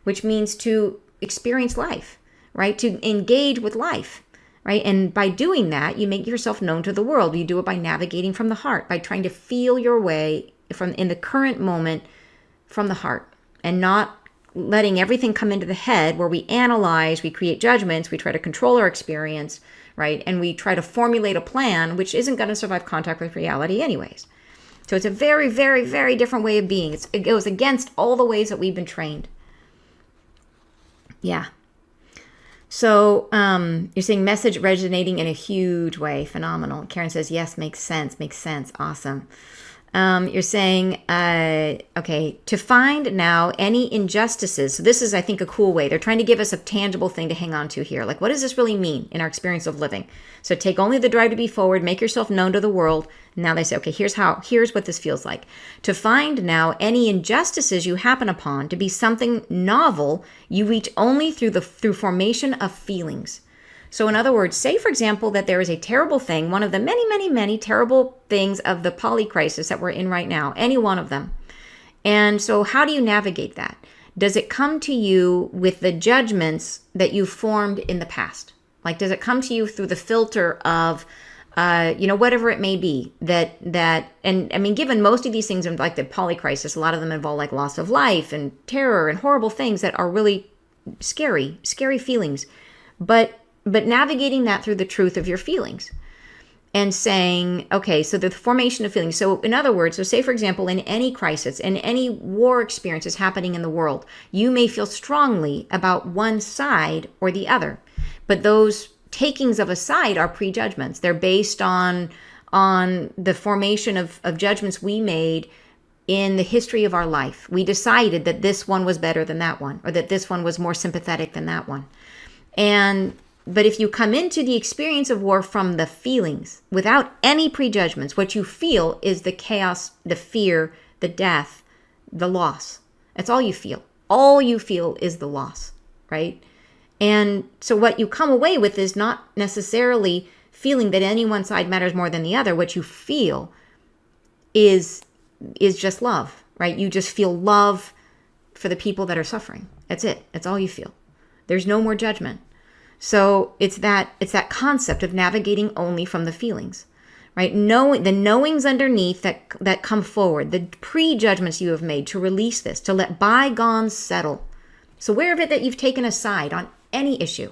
which means to experience life, right? To engage with life. Right? And by doing that, you make yourself known to the world. You do it by navigating from the heart, by trying to feel your way in the current moment from the heart, and not letting everything come into the head where we analyze, we create judgments, we try to control our experience, right? And we try to formulate a plan which isn't going to survive contact with reality anyways. So it's a very, very, very different way of being. It goes against all the ways that we've been trained. Yeah. So you're saying message resonating in a huge way. Phenomenal. Karen says, yes, makes sense. Awesome. You're saying, okay, to find now any injustices. So this is, I think, a cool way. They're trying to give us a tangible thing to hang on to here. Like, what does this really mean in our experience of living? So take only the drive to be forward, make yourself known to the world. Now they say, okay, here's what this feels like. To find now any injustices you happen upon to be something novel, you reach only through formation of feelings. So in other words, say, for example, that there is a terrible thing, one of the many, many, many terrible things of the poly crisis that we're in right now, any one of them. And so how do you navigate that? Does it come to you with the judgments that you formed in the past? Like, does it come to you through the filter of, whatever it may be and I mean, given most of these things like the poly crisis, a lot of them involve like loss of life and terror and horrible things that are really scary feelings. But navigating that through the truth of your feelings and saying, okay, so the formation of feelings. So in other words, so say, for example, in any crisis, in any war experiences happening in the world, you may feel strongly about one side or the other. But those takings of a side are prejudgments. They're based on the formation of judgments we made in the history of our life. We decided that this one was better than that one, or that this one was more sympathetic than that one. But if you come into the experience of war from the feelings, without any prejudgments, what you feel is the chaos, the fear, the death, the loss. That's all you feel. All you feel is the loss, right? And so what you come away with is not necessarily feeling that any one side matters more than the other. What you feel is just love, right? You just feel love for the people that are suffering. That's it. That's all you feel. There's no more judgment. So it's that concept of navigating only from the feelings, right? The knowings underneath that come forward, the prejudgments you have made, to release this, to let bygones settle. So aware of it that you've taken a side on any issue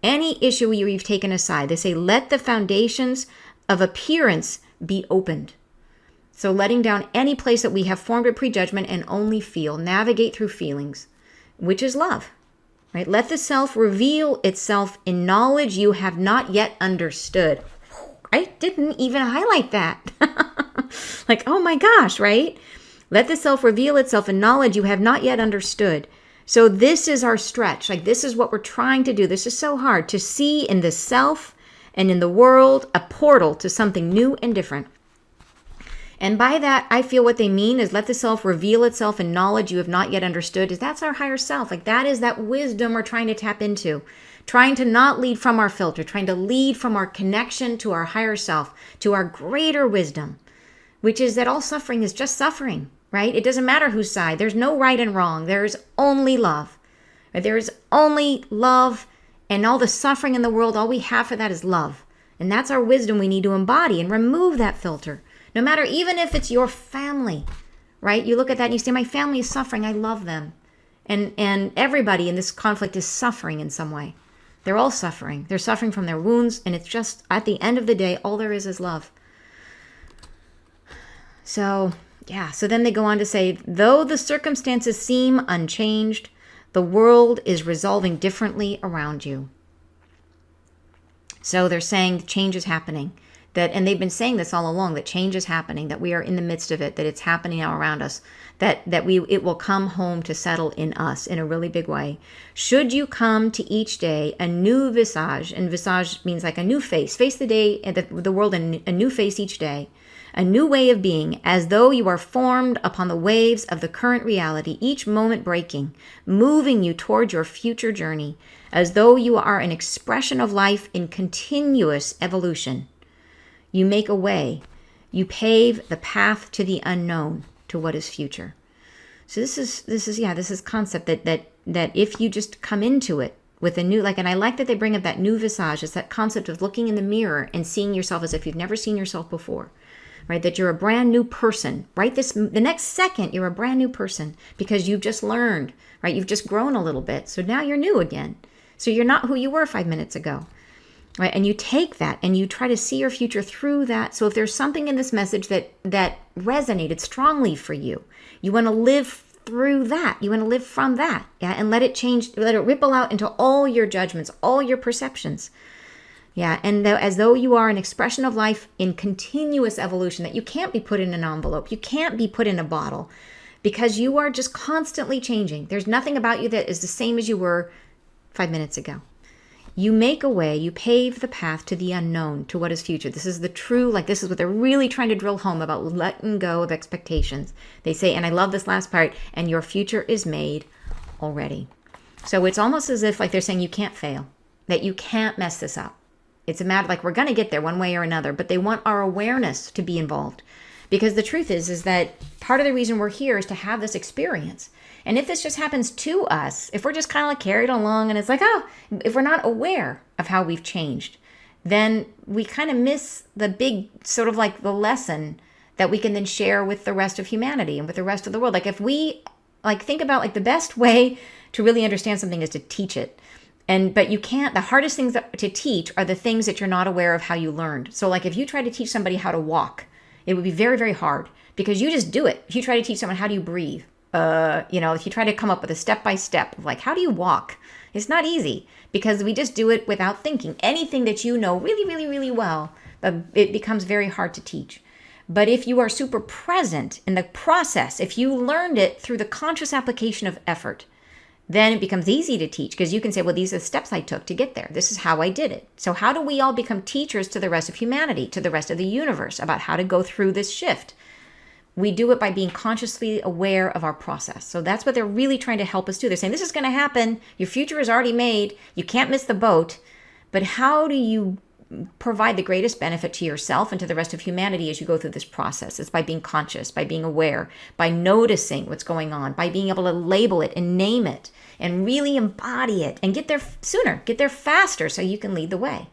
where you've taken a side. They say, let the foundations of appearance be opened. So letting down any place that we have formed a prejudgment and only feel, navigate through feelings, which is love. Right? Let the self reveal itself in knowledge you have not yet understood. I didn't even highlight that. Like, oh my gosh, right? Let the self reveal itself in knowledge you have not yet understood. So this is our stretch. Like, this is what we're trying to do. This is so hard to see in the self and in the world a portal to something new and different. And by that, I feel what they mean is let the self reveal itself in knowledge you have not yet understood. Is that's our higher self. Like, that is that wisdom we're trying to tap into. Trying to not lead from our filter. Trying to lead from our connection to our higher self. To our greater wisdom. Which is that all suffering is just suffering. Right? It doesn't matter whose side. There's no right and wrong. There is only love. Right? There is only love. And all the suffering in the world, all we have for that is love. And that's our wisdom we need to embody and remove that filter. No matter, even if it's your family, right? You look at that and you say, my family is suffering. I love them. And everybody in this conflict is suffering in some way. They're all suffering. They're suffering from their wounds. And it's just, at the end of the day, all there is love. So, yeah. So then they go on to say, though the circumstances seem unchanged, the world is resolving differently around you. So they're saying change is happening. And they've been saying this all along, that change is happening, that we are in the midst of it, that it's happening now around us, that it will come home to settle in us in a really big way. Should you come to each day a new visage, and visage means like a new face the day, the world in a new face each day, a new way of being, as though you are formed upon the waves of the current reality, each moment breaking, moving you toward your future journey, as though you are an expression of life in continuous evolution. You make a way. You pave the path to the unknown, to what is future. So this is concept that if you just come into it with a new, and I like that they bring up that new visage. It's that concept of looking in the mirror and seeing yourself as if you've never seen yourself before, right? That you're a brand new person, right? The next second, you're a brand new person because you've just learned, right? You've just grown a little bit. So now you're new again. So you're not who you were 5 minutes ago. Right? And you take that and you try to see your future through that. So if there's something in this message that resonated strongly for you, you want to live through that. You want to live from that. Yeah. And let it change, let it ripple out into all your judgments, all your perceptions. Yeah, and as though you are an expression of life in continuous evolution, that you can't be put in an envelope, you can't be put in a bottle, because you are just constantly changing. There's nothing about you that is the same as you were 5 minutes ago. You make a way, you pave the path to the unknown, to what is future. This is the true, like this is what they're really trying to drill home about letting go of expectations. They say, and I love this last part, and your future is made already. So it's almost as if like they're saying you can't fail, that you can't mess this up. It's a matter like we're going to get there one way or another, but they want our awareness to be involved. Because the truth is that part of the reason we're here is to have this experience. And if this just happens to us, if we're just kind of like carried along and it's like, oh, if we're not aware of how we've changed, then we kind of miss the big sort of like the lesson that we can then share with the rest of humanity and with the rest of the world. Like if we like think about like the best way to really understand something is to teach it. But you can't, the hardest things to teach are the things that you're not aware of how you learned. So like if you try to teach somebody how to walk, it would be very, very hard because you just do it. If you try to teach someone how do you breathe, if you try to come up with a step-by-step of like, how do you walk? It's not easy because we just do it without thinking. Anything that you know really, really, really well, it becomes very hard to teach. But if you are super present in the process, if you learned it through the conscious application of effort, then it becomes easy to teach because you can say, well, these are the steps I took to get there. This is how I did it. So how do we all become teachers to the rest of humanity, to the rest of the universe about how to go through this shift? We do it by being consciously aware of our process. So that's what they're really trying to help us do. They're saying, this is going to happen. Your future is already made. You can't miss the boat. But how do you provide the greatest benefit to yourself and to the rest of humanity as you go through this process? It's by being conscious, by being aware, by noticing what's going on, by being able to label it and name it and really embody it and get there sooner, get there faster so you can lead the way.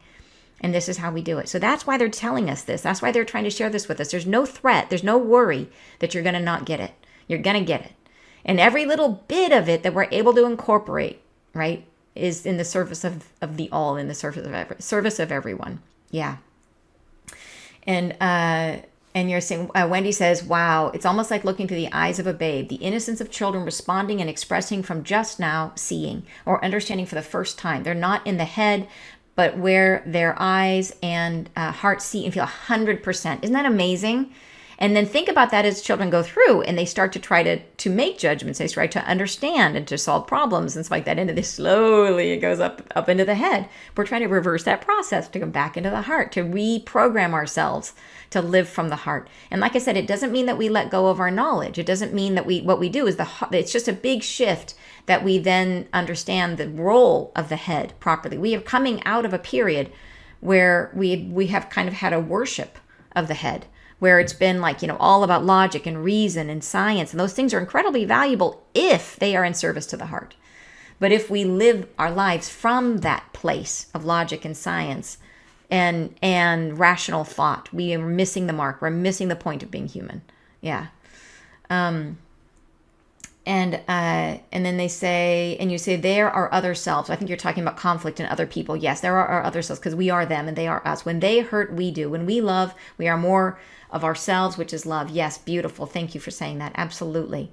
And this is how we do it. So that's why they're telling us this. That's why they're trying to share this with us. There's no threat. There's no worry that you're going to not get it. You're going to get it. And every little bit of it that we're able to incorporate, right, is in the service of the all, in the service of everyone. Yeah. And you're saying, Wendy says, wow, it's almost like looking through the eyes of a babe, the innocence of children responding and expressing from just now seeing or understanding for the first time. They're not in the head, but where their eyes and heart see and feel 100%. Isn't that amazing? And then think about that as children go through and they start to try to make judgments. They try to understand and to solve problems and stuff like that. And this slowly it goes up into the head. We're trying to reverse that process to come back into the heart, to reprogram ourselves to live from the heart. And like I said, it doesn't mean that we let go of our knowledge. It doesn't mean that what we do is it's just a big shift that we then understand the role of the head properly. We are coming out of a period where we have kind of had a worship of the head, where it's been like, all about logic and reason and science. And those things are incredibly valuable if they are in service to the heart. But if we live our lives from that place of logic and science and rational thought, we are missing the mark. We're missing the point of being human. Yeah. And then they say, and you say, there are other selves. I think you're talking about conflict and other people. Yes, there are other selves because we are them and they are us. When they hurt, we do. When we love, we are more of ourselves, which is love. Yes, beautiful. Thank you for saying that. Absolutely.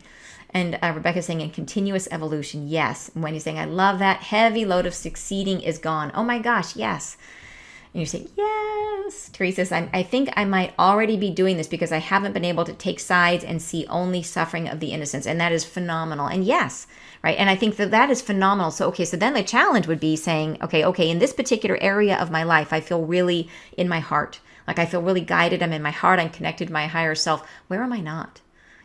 And Rebecca's saying in continuous evolution. Yes. And Wendy's saying, I love that. Heavy load of succeeding is gone. Oh my gosh. Yes. And you say, yes. Teresa says, I think I might already be doing this because I haven't been able to take sides and see only suffering of the innocents. And that is phenomenal. And yes, right. And I think that is phenomenal. So, so then the challenge would be saying, okay, in this particular area of my life, I feel really in my heart. Like I feel really guided. I'm in my heart. I'm connected to my higher self. Where am I not?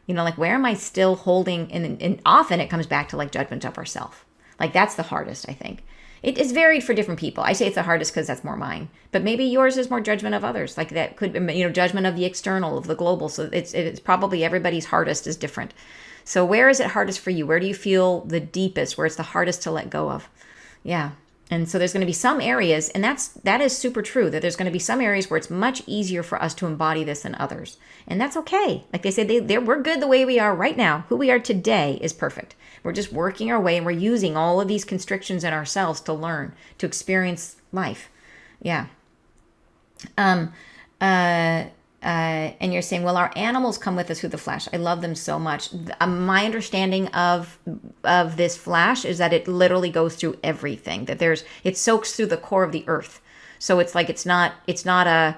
Where am I still holding? And often it comes back to like judgment of ourself. Like that's the hardest, I think. It is varied for different people. I say it's the hardest because that's more mine. But maybe yours is more judgment of others. Like that could be, judgment of the external, of the global. So it's probably everybody's hardest is different. So where is it hardest for you? Where do you feel the deepest, where it's the hardest to let go of? Yeah. And so there's going to be some areas, and that is super true, that there's going to be some areas where it's much easier for us to embody this than others. And that's okay. Like they said, we're good the way we are right now. Who we are today is perfect. We're just working our way and we're using all of these constrictions in ourselves to learn, to experience life. Yeah. And you're saying, well, our animals come with us through the flash. I love them so much. My understanding of this flash is that it literally goes through everything, that it soaks through the core of the earth. So it's like, it's not a,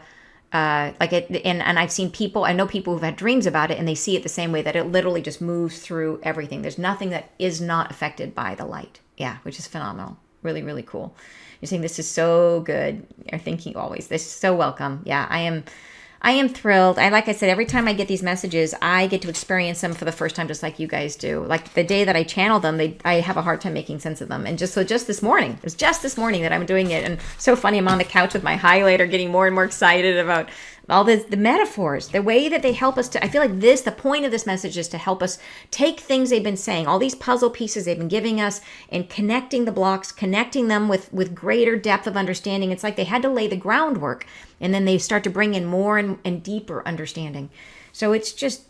like it, and I've seen people, I know people who've had dreams about it and they see it the same way, that it literally just moves through everything. There's nothing that is not affected by the light. Yeah, which is phenomenal. Really, really cool. You're saying this is so good. You're thinking always, this is so welcome. Yeah, I am thrilled. Like I said, every time I get these messages, I get to experience them for the first time, just like you guys do. Like the day that I channel them, I have a hard time making sense of them. And just this morning, it was just this morning that I'm doing it. And so funny, I'm on the couch with my highlighter, getting more and more excited about all the metaphors, the way that they help us to, I feel like the point of this message is to help us take things they've been saying, all these puzzle pieces they've been giving us, and connecting the blocks, connecting them with greater depth of understanding. It's like they had to lay the groundwork, and then they start to bring in more and deeper understanding. So it's just,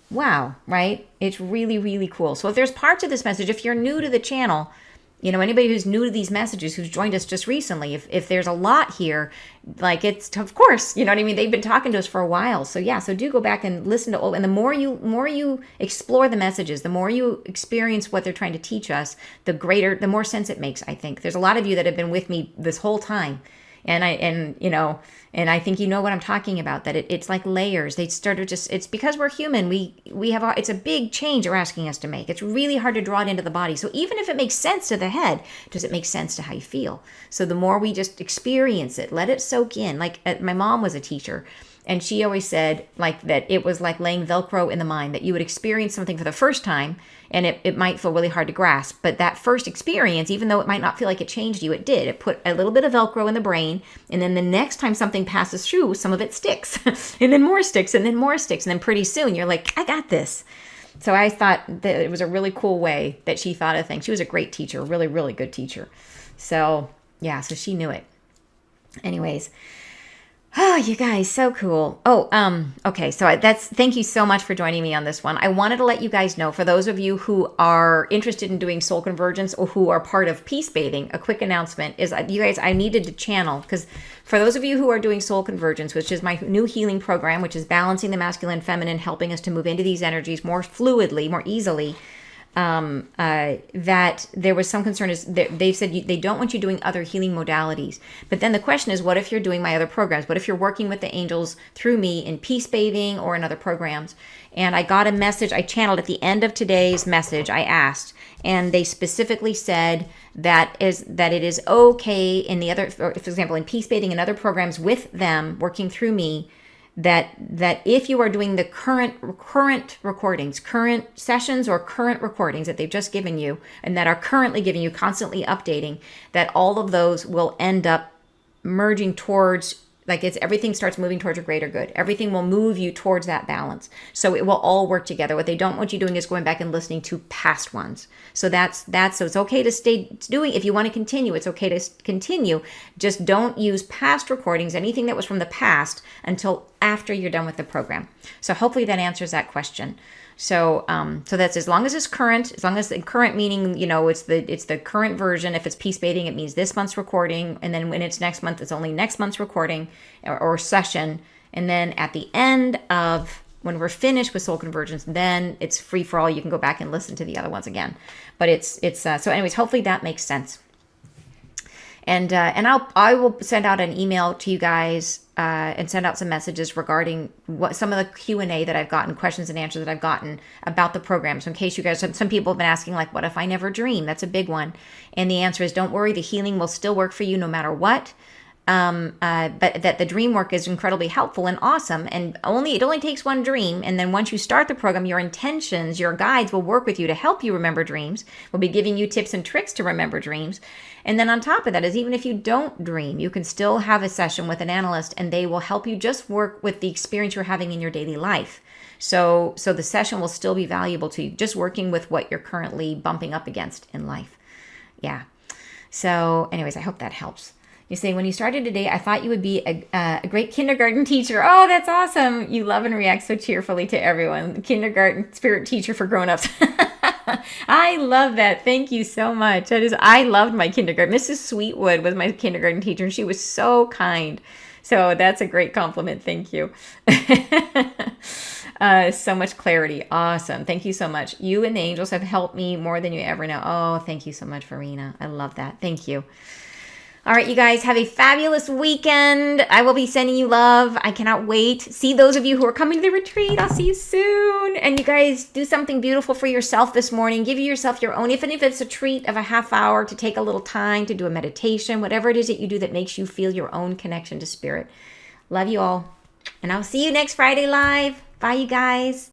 wow, right? It's really, really cool. So if there's parts of this message, if you're new to the channel, anybody who's new to these messages, who's joined us just recently, if there's a lot here, like it's, of course, you know what I mean? They've been talking to us for a while. So yeah, so do go back and listen to, and the more you explore the messages, the more you experience what they're trying to teach us, the more sense it makes, I think. There's a lot of you that have been with me this whole time. And I think you know what I'm talking about, that it's like layers. They started just, it's because we're human. We have, it's a big change they're asking us to make. It's really hard to draw it into the body. So even if it makes sense to the head, does it make sense to how you feel? So the more we just experience it, let it soak in. Like my mom was a teacher, and she always said like that it was like laying Velcro in the mind, that you would experience something for the first time, and it might feel really hard to grasp. But that first experience, even though it might not feel like it changed you, it did. It put a little bit of Velcro in the brain. And then the next time something passes through, some of it sticks. And then more sticks, and then more sticks. And then pretty soon you're like, I got this. So I thought that it was a really cool way that she thought of things. She was a great teacher, really, really good teacher. So yeah, so she knew it. Anyways. Oh, you guys, so cool. Oh, okay. So thank you so much for joining me on this one. I wanted to let you guys know, for those of you who are interested in doing soul convergence or who are part of peace bathing, a quick announcement is, you guys, I needed to channel, because for those of you who are doing soul convergence, which is my new healing program, which is balancing the masculine and feminine, helping us to move into these energies more fluidly, more easily, that there was some concern is that they've said they don't want you doing other healing modalities. But then the question is, what if you're doing my other programs? What if you're working with the angels through me in peace bathing or in other programs? And I got a message, I channeled at the end of today's message, I asked, and they specifically said that it is okay in the other, for example, in peace bathing and other programs with them working through me, that if you are doing the current recordings, current sessions or current recordings that they've just given you and that are currently giving you, constantly updating, that all of those will end up merging towards, like everything starts moving towards a greater good. Everything will move you towards that balance. So it will all work together. What they don't want you doing is going back and listening to past ones. So so it's okay to stay doing, if you want to continue, it's okay to continue. Just don't use past recordings, anything that was from the past, until after you're done with the program. So hopefully that answers that question. So so that's as long as it's current, as long as the current meaning, it's the current version. If it's peace bathing, it means this month's recording. And then when it's next month, it's only next month's recording or session. And then at the end of, when we're finished with soul convergence, then it's free for all. You can go back and listen to the other ones again. But so anyways, hopefully that makes sense. And I will send out an email to you guys and send out some messages regarding what some of the Q&A that I've gotten, questions and answers that I've gotten about the program. So in case you guys, some people have been asking, like, what if I never dream? That's a big one. And the answer is, don't worry, the healing will still work for you no matter what. But that the dream work is incredibly helpful and awesome. And it only takes one dream. And then once you start the program, your intentions, your guides will work with you to help you remember dreams. We'll be giving you tips and tricks to remember dreams. And then on top of that is, even if you don't dream, you can still have a session with an analyst, and they will help you just work with the experience you're having in your daily life. So the session will still be valuable to you, just working with what you're currently bumping up against in life. Yeah. So anyways, I hope that helps. You say, when you started today, I thought you would be a great kindergarten teacher. Oh, that's awesome. You love and react so cheerfully to everyone. Kindergarten spirit teacher for grown-ups. I love that. Thank you so much. I loved my kindergarten. Mrs. Sweetwood was my kindergarten teacher, and she was so kind. So that's a great compliment. Thank you. So much clarity. Awesome. Thank you so much. You and the angels have helped me more than you ever know. Oh, thank you so much, Farina. I love that. Thank you. All right, you guys have a fabulous weekend. I will be sending you love. I cannot wait. See those of you who are coming to the retreat. I'll see you soon. And you guys do something beautiful for yourself this morning. Give yourself your own, even if it's a treat of a half hour to take a little time to do a meditation, whatever it is that you do that makes you feel your own connection to spirit. Love you all. And I'll see you next Friday live. Bye, you guys.